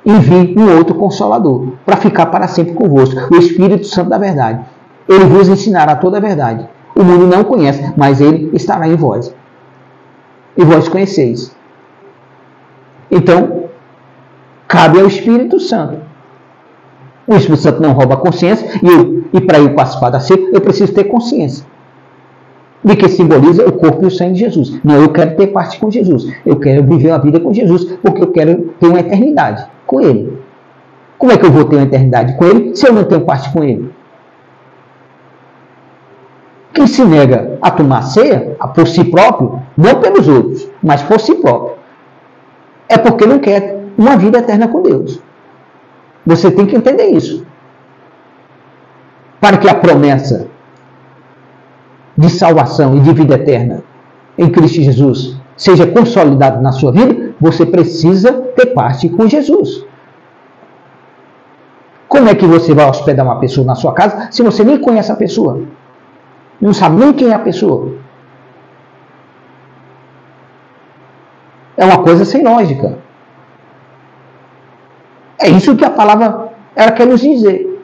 envie um outro Consolador, para ficar para sempre convosco, o Espírito Santo da verdade. Ele vos ensinará toda a verdade. O mundo não conhece, mas ele estará em vós. E vós conheceis. Então, cabe ao Espírito Santo. O Espírito Santo não rouba a consciência, e para eu participar da ceia, eu preciso ter consciência de que simboliza o corpo e o sangue de Jesus. Não, eu quero ter parte com Jesus. Eu quero viver uma vida com Jesus, porque eu quero ter uma eternidade com Ele. Como é que eu vou ter uma eternidade com Ele se eu não tenho parte com Ele? Quem se nega a tomar ceia por si próprio, não pelos outros, mas por si próprio, é porque não quer uma vida eterna com Deus. Você tem que entender isso. Para que a promessa de salvação e de vida eterna em Cristo Jesus seja consolidada na sua vida, você precisa ter parte com Jesus. Como é que você vai hospedar uma pessoa na sua casa se você nem conhece a pessoa? Não sabe nem quem é a pessoa? É uma coisa sem lógica. É isso que a palavra ela quer nos dizer.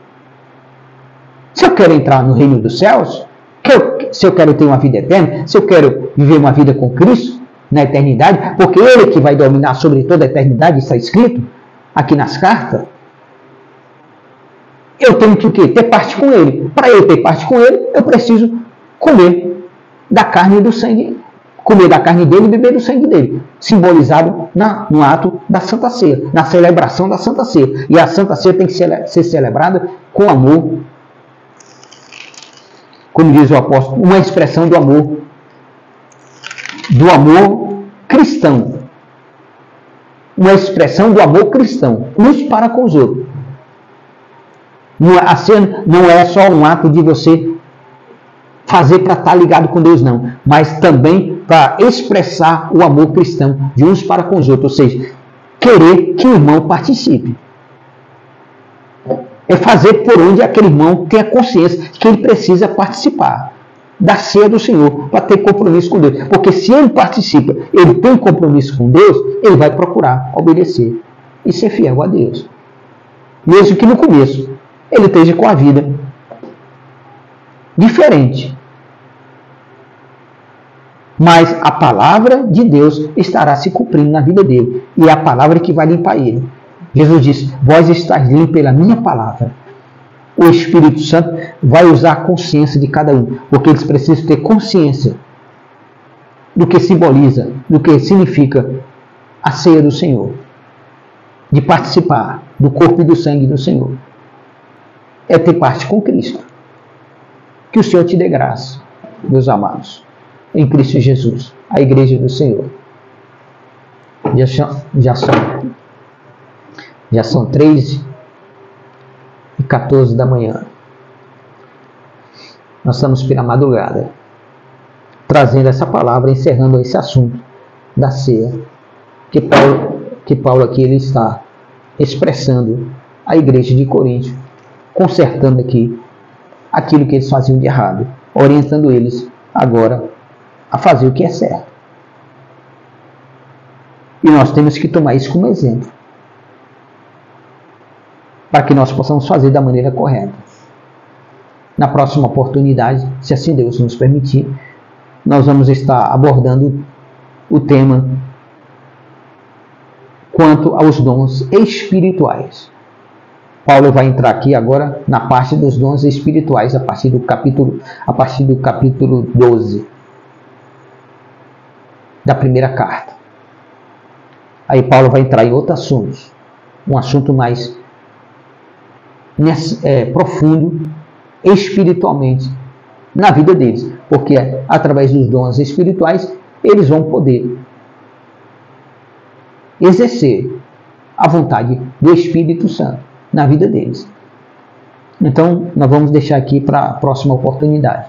Se eu quero entrar no reino dos céus, se eu quero ter uma vida eterna, se eu quero viver uma vida com Cristo na eternidade, porque Ele que vai dominar sobre toda a eternidade, está escrito aqui nas cartas, eu tenho que o quê? Ter parte com Ele. Para eu ter parte com Ele, eu preciso comer da carne e do sangue, comer da carne dele e beber do sangue dele, simbolizado no ato da Santa Ceia, na celebração da Santa Ceia. E a Santa Ceia tem que ser celebrada com amor, como diz o apóstolo, uma expressão do amor cristão. Uma expressão do amor cristão, uns para com os outros. A ceia não é só um ato de você fazer para estar ligado com Deus, não, mas também para expressar o amor cristão de uns para com os outros, ou seja, querer que o irmão participe. É fazer por onde aquele irmão tenha consciência que ele precisa participar da ceia do Senhor para ter compromisso com Deus. Porque se ele participa, ele tem compromisso com Deus, ele vai procurar obedecer e ser fiel a Deus. Mesmo que no começo ele esteja com a vida diferente. Mas a palavra de Deus estará se cumprindo na vida dele. E é a palavra que vai limpar ele. Jesus disse, vós estáis limpos pela minha palavra. O Espírito Santo vai usar a consciência de cada um. Porque eles precisam ter consciência do que simboliza, do que significa a ceia do Senhor. De participar do corpo e do sangue do Senhor. É ter parte com Cristo. Que o Senhor te dê graça, meus amados, em Cristo Jesus, a igreja do Senhor. Já são 3h14 da manhã. Nós estamos pela madrugada, trazendo essa palavra, encerrando esse assunto da ceia, que Paulo aqui ele está expressando a igreja de Corinto, consertando aqui aquilo que eles faziam de errado, orientando eles agora a fazer o que é certo. E nós temos que tomar isso como exemplo, para que nós possamos fazer da maneira correta. Na próxima oportunidade, se assim Deus nos permitir, nós vamos estar abordando o tema quanto aos dons espirituais. Paulo vai entrar aqui agora na parte dos dons espirituais, a partir do capítulo 12 da primeira carta. Aí Paulo vai entrar em outros assuntos, um assunto mais profundo espiritualmente na vida deles, porque através dos dons espirituais eles vão poder exercer a vontade do Espírito Santo na vida deles. Então, nós vamos deixar aqui para a próxima oportunidade.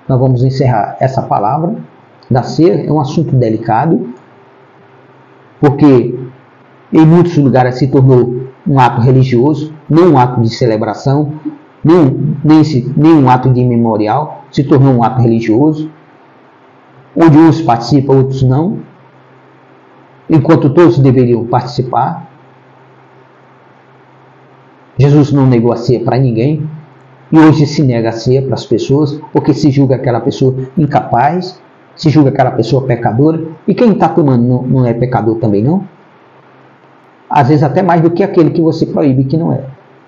Nós vamos encerrar essa palavra da ceia. É um assunto delicado, porque em muitos lugares se tornou um ato religioso, não um ato de celebração, nem um ato de memorial, se tornou um ato religioso, onde uns participam, outros não, enquanto todos deveriam participar. Jesus não negou a ceia para ninguém, e hoje se nega a ceia para as pessoas, porque se julga aquela pessoa incapaz, se julga aquela pessoa pecadora, e quem está tomando não é pecador também não? Às vezes até mais do que aquele que você proíbe que não é,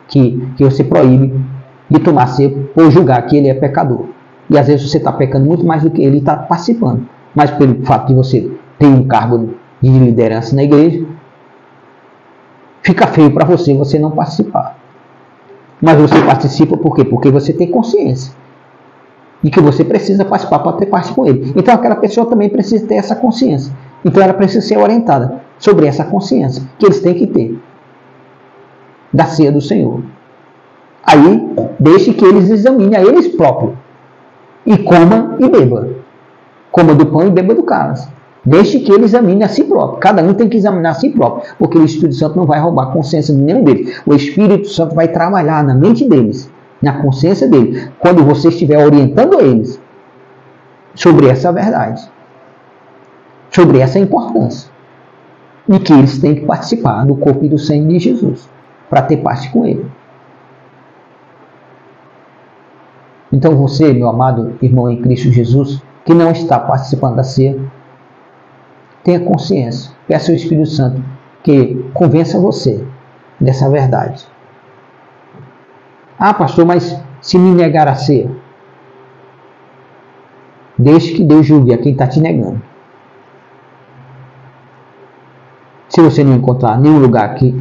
que você proíbe de tomar ceia por julgar que ele é pecador. E às vezes você está pecando muito mais do que ele está participando, mas pelo fato de você ter um cargo de liderança na igreja, fica feio para você não participar. Mas você participa por quê? Porque você tem consciência e que você precisa participar para ter parte com ele. Então aquela pessoa também precisa ter essa consciência. Então ela precisa ser orientada sobre essa consciência que eles têm que ter da ceia do Senhor. Aí deixe que eles examinem a eles próprios e coma e beba. Coma do pão e beba do cálice. Deixe que ele examine a si próprio. Cada um tem que examinar a si próprio, porque o Espírito Santo não vai roubar a consciência de nenhum deles. O Espírito Santo vai trabalhar na mente deles, na consciência deles, quando você estiver orientando eles sobre essa verdade, sobre essa importância, e que eles têm que participar do corpo e do sangue de Jesus, para ter parte com ele. Então você, meu amado irmão em Cristo Jesus, que não está participando da ceia, tenha consciência, peça ao Espírito Santo que convença você dessa verdade. Ah, pastor, mas se me negar a ceia, deixe que Deus julgue a quem está te negando. Se você não encontrar nenhum lugar que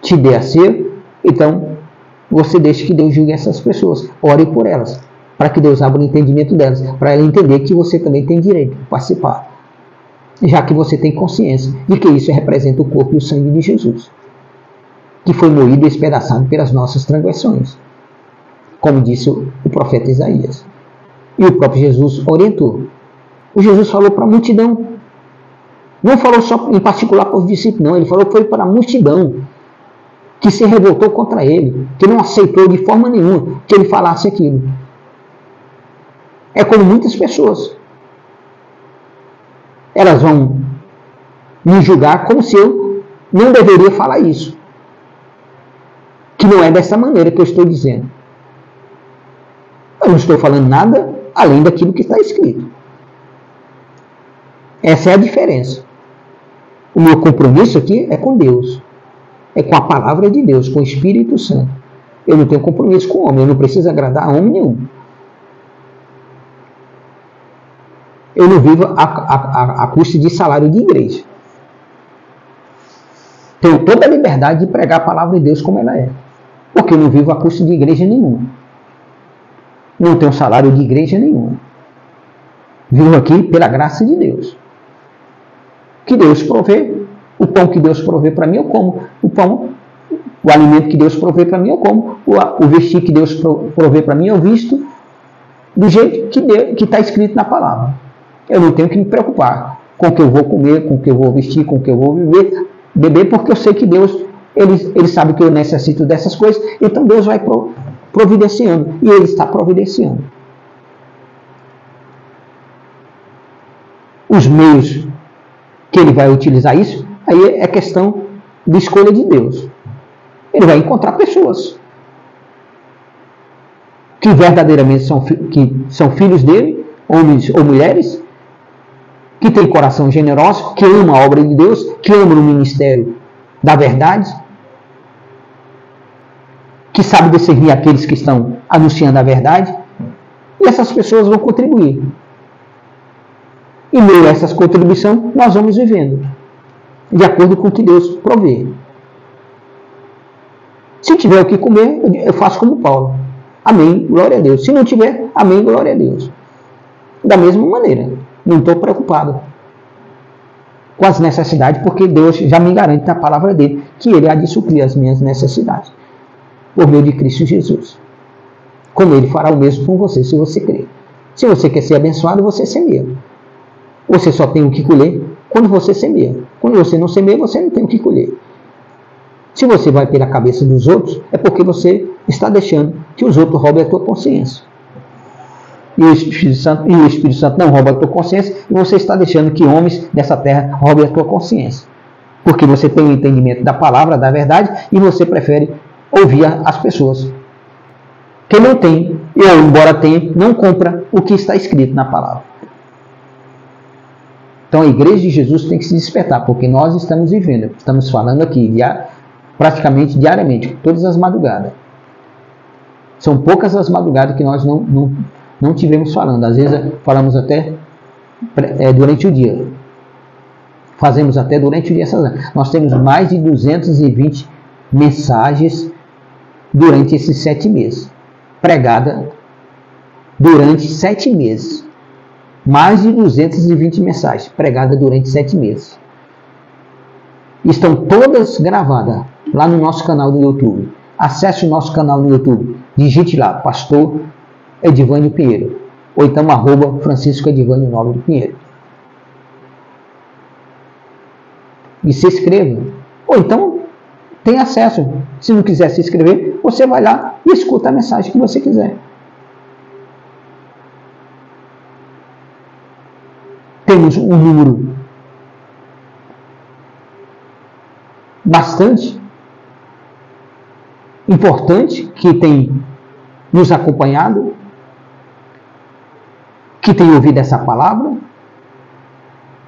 te dê a ceia, então você deixe que Deus julgue essas pessoas. Ore por elas, para que Deus abra o entendimento delas, para ela entender que você também tem direito de participar, já que você tem consciência de que isso representa o corpo e o sangue de Jesus, que foi moído e despedaçado pelas nossas transgressões, como disse o profeta Isaías. E o próprio Jesus orientou. O Jesus falou para a multidão. Não falou só em particular para os discípulos, não. Ele falou que foi para a multidão que se revoltou contra ele, que não aceitou de forma nenhuma que ele falasse aquilo. É como muitas pessoas. Elas vão me julgar como se eu não deveria falar isso. Que não é dessa maneira que eu estou dizendo. Eu não estou falando nada além daquilo que está escrito. Essa é a diferença. O meu compromisso aqui é com Deus. É com a palavra de Deus, com o Espírito Santo. Eu não tenho compromisso com o homem. Eu não preciso agradar a homem nenhum. Eu não vivo a custa de salário de igreja. Tenho toda a liberdade de pregar a palavra de Deus como ela é. Porque eu não vivo a custa de igreja nenhuma. Não tenho salário de igreja nenhuma. Vivo aqui pela graça de Deus. Que Deus provê. O pão que Deus provê para mim, eu como. O alimento que Deus provê para mim, eu como. O vestir que Deus provê para mim, eu visto do jeito que está escrito na palavra. Eu não tenho que me preocupar com o que eu vou comer, com o que eu vou vestir, com o que eu vou beber, porque eu sei que Deus, ele sabe que eu necessito dessas coisas, então Deus vai providenciando, e Ele está providenciando. Os meios que Ele vai utilizar isso, aí é questão de escolha de Deus. Ele vai encontrar pessoas que verdadeiramente são filhos dele, homens ou mulheres, que têm coração generoso, que amam a obra de Deus, que amam o ministério da verdade, que sabem discernir aqueles que estão anunciando a verdade, e essas pessoas vão contribuir. E meio a essas contribuições, nós vamos vivendo, de acordo com o que Deus provê. Se tiver o que comer, eu faço como Paulo. Amém, glória a Deus. Se não tiver, amém, glória a Deus. Da mesma maneira, não estou preocupado com as necessidades, porque Deus já me garante na palavra dele que Ele há de suprir as minhas necessidades, por meio de Cristo Jesus. Como Ele fará o mesmo com você, se você crer. Se você quer ser abençoado, você semeia. Você só tem o que colher quando você semeia. Quando você não semeia, você não tem o que colher. Se você vai pela cabeça dos outros, é porque você está deixando que os outros roubem a tua consciência. E o Espírito Santo não rouba a tua consciência, e você está deixando que homens dessa terra roubem a tua consciência. Porque você tem o entendimento da palavra, da verdade, e você prefere ouvir as pessoas. Quem não tem, ou embora tenha, não compra o que está escrito na palavra. Então a igreja de Jesus tem que se despertar, porque nós estamos vivendo, estamos falando aqui praticamente diariamente, todas as madrugadas. São poucas as madrugadas que nós não tivemos falando. Às vezes falamos até durante o dia. Fazemos até durante o dia. Nós temos mais de 220 mensagens durante esses 7 meses. Pregada durante 7 meses. Mais de 220 mensagens pregadas durante 7 meses. Estão todas gravadas lá no nosso canal do YouTube. Acesse o nosso canal no YouTube. Digite lá, Pastor Edivânio Pinheiro. Ou então Francisco Edivânio Nobre Pinheiro. E se inscreva. Ou então tem acesso. Se não quiser se inscrever, você vai lá e escuta a mensagem que você quiser. Temos um número bastante importante que tem nos acompanhado, que tem ouvido essa palavra,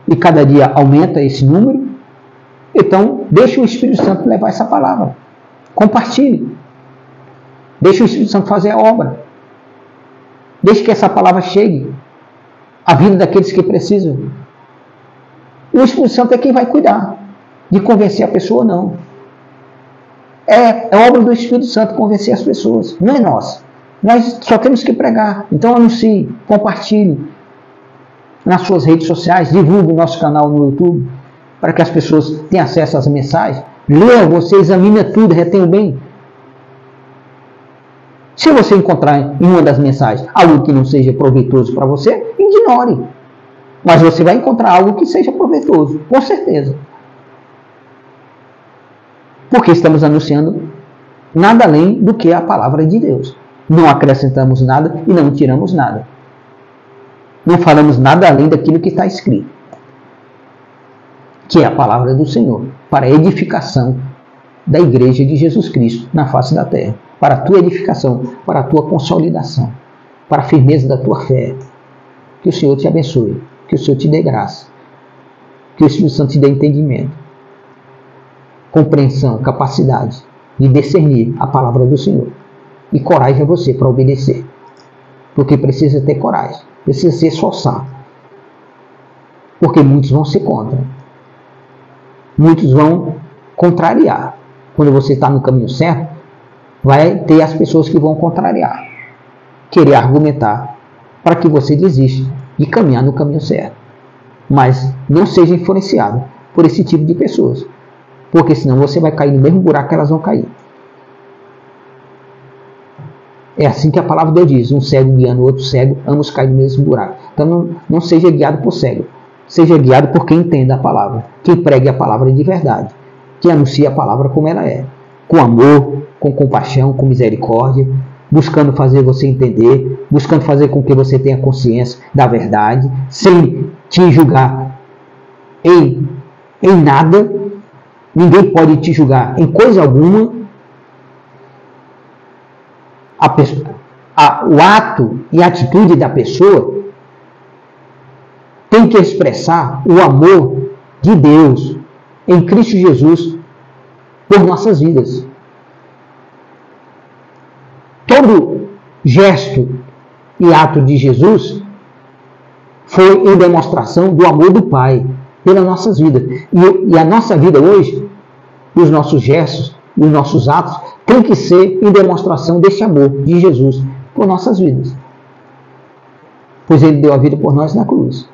e cada dia aumenta esse número. Então, deixe o Espírito Santo levar essa palavra. Compartilhe. Deixe o Espírito Santo fazer a obra. Deixe que essa palavra chegue à vida daqueles que precisam. O Espírito Santo é quem vai cuidar de convencer a pessoa ou não. É obra do Espírito Santo convencer as pessoas, não é nós. Nós só temos que pregar. Então anuncie, compartilhe nas suas redes sociais, divulgue o nosso canal no YouTube, para que as pessoas tenham acesso às mensagens. Leia, você examina tudo, retenha bem. Se você encontrar em uma das mensagens algo que não seja proveitoso para você, ignore. Mas você vai encontrar algo que seja proveitoso, com certeza. Porque estamos anunciando nada além do que a palavra de Deus. Não acrescentamos nada e não tiramos nada. Não falamos nada além daquilo que está escrito, que é a palavra do Senhor, para a edificação da igreja de Jesus Cristo na face da terra, para a tua edificação, para a tua consolidação, para a firmeza da tua fé. Que o Senhor te abençoe, que o Senhor te dê graça, que o Espírito Santo te dê entendimento, compreensão, capacidade de discernir a palavra do Senhor e coragem a você para obedecer, porque precisa ter coragem, precisa se esforçar, porque muitos vão ser contra, muitos vão contrariar. Quando você está no caminho certo, vai ter as pessoas que vão contrariar, querer argumentar para que você desista de caminhar no caminho certo. Mas não seja influenciado por esse tipo de pessoas, porque senão você vai cair no mesmo buraco que elas vão cair. É assim que a palavra de Deus diz: um cego guiando o outro cego, ambos caem no mesmo buraco. Então não seja guiado por cego, seja guiado por quem entenda a palavra, quem pregue a palavra de verdade, que anuncia a palavra como ela é, com amor, com compaixão, com misericórdia, buscando fazer você entender, buscando fazer com que você tenha consciência da verdade, sem te julgar em nada. Ninguém pode te julgar em coisa alguma. O ato e a atitude da pessoa tem que expressar o amor de Deus em Cristo Jesus por nossas vidas. Todo gesto e ato de Jesus foi em demonstração do amor do Pai pelas nossas vidas. E a nossa vida hoje, os nossos gestos, os nossos atos, tem que ser em demonstração desse amor de Jesus por nossas vidas. Pois Ele deu a vida por nós na cruz.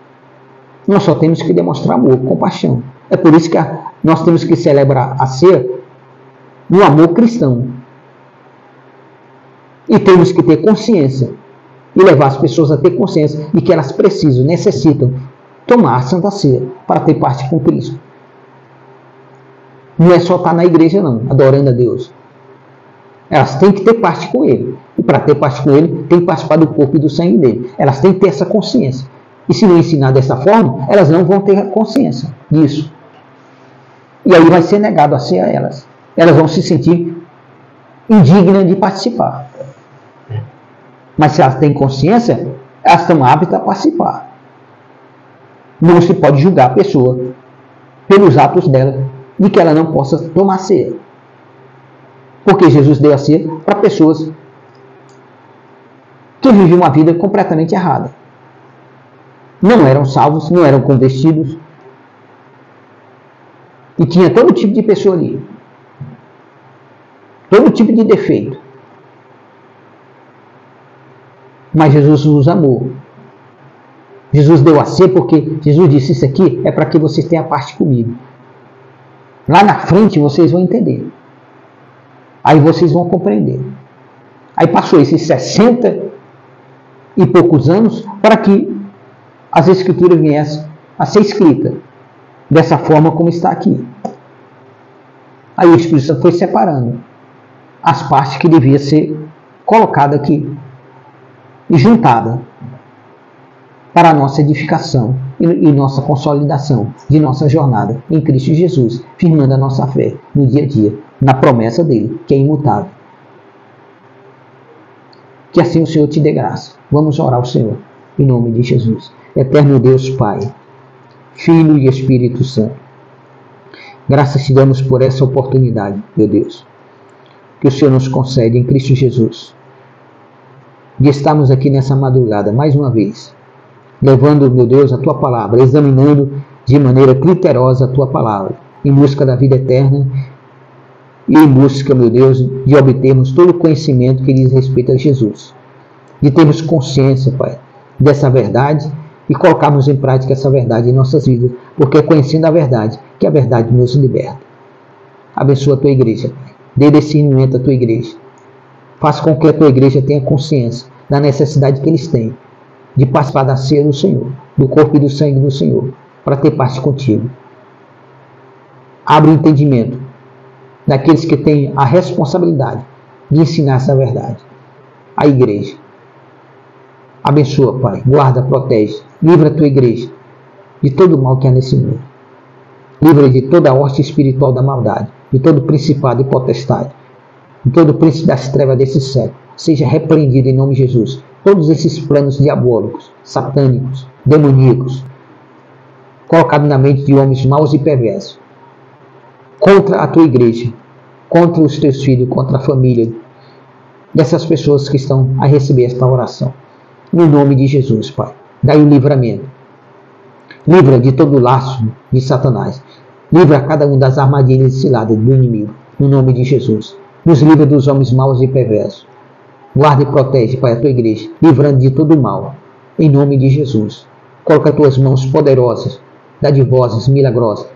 Nós só temos que demonstrar amor, compaixão. É por isso que nós temos que celebrar a ceia no amor cristão. E temos que ter consciência e levar as pessoas a ter consciência de que elas precisam, necessitam tomar a Santa Ceia para ter parte com Cristo. Não é só estar na igreja não, adorando a Deus. Elas têm que ter parte com Ele. E para ter parte com Ele, tem que participar do corpo e do sangue dele. Elas têm que ter essa consciência. E se não ensinar dessa forma, elas não vão ter consciência disso. E aí vai ser negado a ceia a elas. Elas vão se sentir indignas de participar. Mas se elas têm consciência, elas estão aptas a participar. Não se pode julgar a pessoa pelos atos dela, de que ela não possa tomar ceia. Porque Jesus deu a ceia para pessoas que viviam uma vida completamente errada. Não eram salvos, não eram convertidos. E tinha todo tipo de pessoa ali. Todo tipo de defeito. Mas Jesus nos amou. Jesus deu a ceia porque Jesus disse: isso aqui é para que vocês tenham parte comigo. Lá na frente vocês vão entender. Aí vocês vão compreender. Aí passou esses 60 e poucos anos para que as Escrituras viessem a ser escritas dessa forma como está aqui. Aí o Espírito Santo foi separando as partes que devia ser colocada aqui e juntada para a nossa edificação e nossa consolidação de nossa jornada em Cristo Jesus, firmando a nossa fé no dia a dia, na promessa dele, que é imutável. Que assim o Senhor te dê graça. Vamos orar ao Senhor, em nome de Jesus. Eterno Deus Pai, Filho e Espírito Santo, graças te damos por essa oportunidade, meu Deus, que o Senhor nos concede em Cristo Jesus, de estarmos aqui nessa madrugada, mais uma vez, levando, meu Deus, a Tua Palavra, examinando de maneira criteriosa a Tua Palavra, em busca da vida eterna e em busca, meu Deus, de obtermos todo o conhecimento que diz respeito a Jesus. De termos consciência, Pai, dessa verdade e colocarmos em prática essa verdade em nossas vidas, porque é conhecendo a verdade que a verdade nos liberta. Abençoa a tua igreja, Pai. Dê discernimento à tua igreja. Faça com que a tua igreja tenha consciência da necessidade que eles têm de participar da ceia do Senhor, do corpo e do sangue do Senhor, para ter parte contigo. Abre o entendimento daqueles que têm a responsabilidade de ensinar essa verdade à igreja. Abençoa, Pai, guarda, protege, livra a tua igreja de todo o mal que há nesse mundo. Livra de toda a hoste espiritual da maldade, de todo principado e potestade, de todo príncipe das trevas desse século. Seja repreendido em nome de Jesus. Todos esses planos diabólicos, satânicos, demoníacos, colocados na mente de homens maus e perversos, contra a tua igreja, contra os teus filhos, contra a família dessas pessoas que estão a receber esta oração. No nome de Jesus, Pai, dai o livramento. Livra de todo o laço de Satanás. Livra cada um das armadilhas e ciladas do inimigo. No nome de Jesus. Nos livra dos homens maus e perversos. Guarda e protege, Pai, a tua igreja, livrando de todo o mal. Em nome de Jesus. Coloca as tuas mãos poderosas, dadivosas, milagrosas,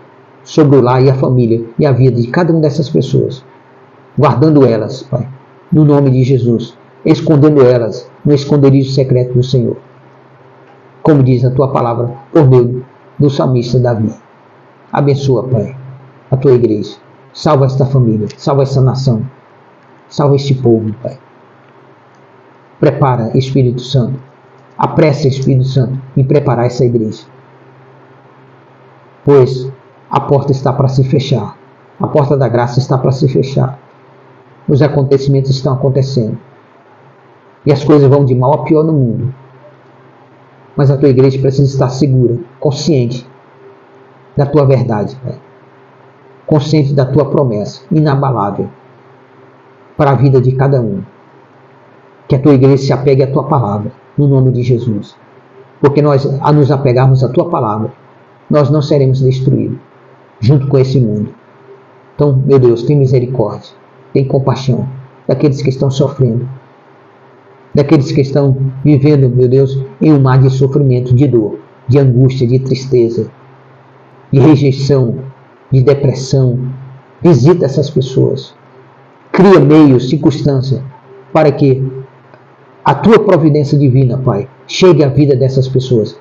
sobre o lar e a família e a vida de cada uma dessas pessoas. Guardando elas, Pai, no nome de Jesus. Escondendo elas no esconderijo secreto do Senhor. Como diz a tua palavra, por meio do salmista Davi. Abençoa, Pai, a tua igreja. Salva esta família, salva esta nação. Salva este povo, Pai. Prepara, Espírito Santo. Apressa, Espírito Santo, em preparar essa igreja. Pois a porta está para se fechar. A porta da graça está para se fechar. Os acontecimentos estão acontecendo. E as coisas vão de mal a pior no mundo. Mas a tua igreja precisa estar segura, consciente da tua verdade, Pai. Consciente da tua promessa, inabalável, para a vida de cada um. Que a tua igreja se apegue à tua palavra, no nome de Jesus. Porque nós, a nos apegarmos à tua palavra, nós não seremos destruídos, junto com esse mundo. Então, meu Deus, tem misericórdia, tem compaixão daqueles que estão sofrendo, daqueles que estão vivendo, meu Deus, em um mar de sofrimento, de dor, de angústia, de tristeza, de rejeição, de depressão. Visita essas pessoas. Cria meios, circunstâncias, para que a tua providência divina, Pai, chegue à vida dessas pessoas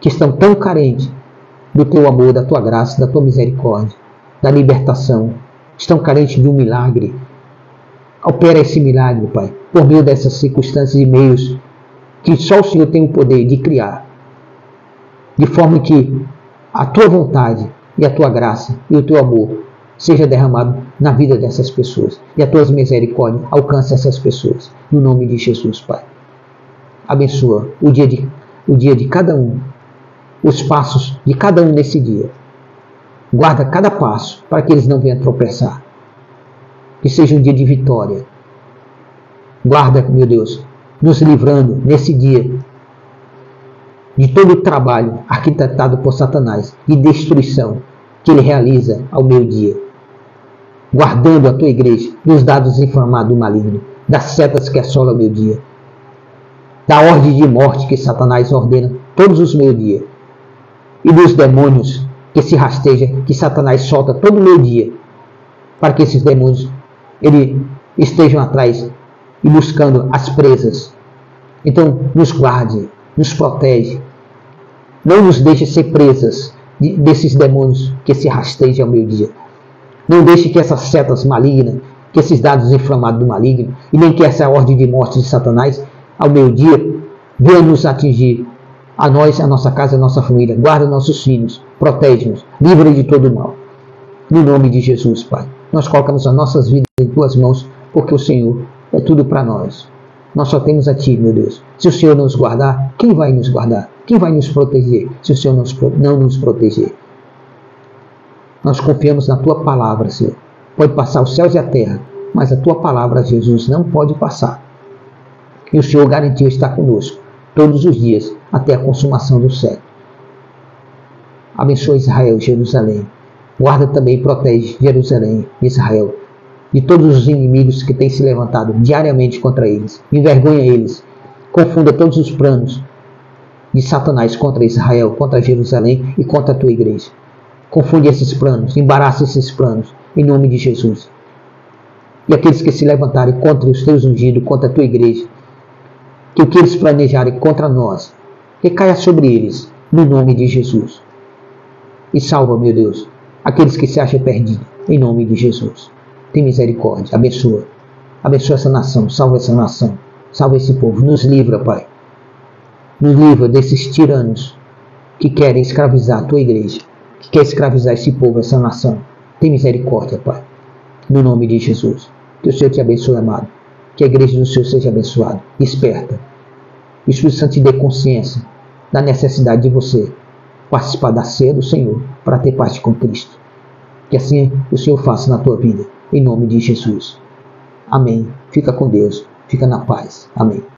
que estão tão carentes do teu amor, da tua graça, da tua misericórdia, da libertação. Estão carentes de um milagre. Opera esse milagre, Pai, por meio dessas circunstâncias e meios que só o Senhor tem o poder de criar, de forma que a tua vontade e a tua graça e o teu amor seja derramado na vida dessas pessoas e a tua misericórdia alcance essas pessoas, no nome de Jesus, Pai. Abençoa o dia de cada um, os passos de cada um nesse dia. Guarda cada passo para que eles não venham tropeçar. Que seja um dia de vitória. Guarda, meu Deus, nos livrando nesse dia de todo o trabalho arquitetado por Satanás, de destruição que ele realiza ao meio-dia. Guardando a tua igreja dos dados inflamados do maligno, das setas que assolam o meio-dia, da ordem de morte que Satanás ordena todos os meio-dia, e dos demônios que se rastejam, que Satanás solta todo meio-dia, para que esses demônios estejam atrás e buscando as presas. Então, nos guarde, nos protege. Não nos deixe ser presas desses demônios que se rastejam ao meio-dia. Não deixe que essas setas malignas, que esses dados inflamados do maligno, e nem que essa ordem de morte de Satanás, ao meio-dia, venha nos atingir, a nós, a nossa casa, a nossa família. Guarda nossos filhos, protege-nos, livra de todo o mal. No nome de Jesus, Pai. Nós colocamos as nossas vidas em tuas mãos, porque o Senhor é tudo para nós. Nós só temos a ti, meu Deus. Se o Senhor nos guardar, quem vai nos guardar? Quem vai nos proteger se o Senhor não nos proteger? Nós confiamos na tua palavra, Senhor. Pode passar os céus e a terra, mas a tua palavra, Jesus, não pode passar. E o Senhor garantiu estar conosco todos os dias, até a consumação do século. Abençoa Israel e Jerusalém. Guarda também e protege Jerusalém e Israel de todos os inimigos que têm se levantado diariamente contra eles. Envergonha eles. Confunda todos os planos de Satanás contra Israel, contra Jerusalém e contra a tua igreja. Confunde esses planos, embaraça esses planos, em nome de Jesus. E aqueles que se levantarem contra os teus ungidos, contra a tua igreja, que o que eles planejarem contra nós, recaia sobre eles, no nome de Jesus. E salva, meu Deus, aqueles que se acham perdidos, em nome de Jesus. Tem misericórdia, abençoa. Abençoa essa nação, salva essa nação, salva esse povo. Nos livra, Pai. Nos livra desses tiranos que querem escravizar a tua igreja, que querem escravizar esse povo, essa nação. Tem misericórdia, Pai. No nome de Jesus. Que o Senhor te abençoe, amado. Que a igreja do Senhor seja abençoada. Desperta. O Espírito Santo te dê consciência da necessidade de você participar da ceia do Senhor para ter parte com Cristo. Que assim o Senhor faça na tua vida. Em nome de Jesus. Amém. Fica com Deus. Fica na paz. Amém.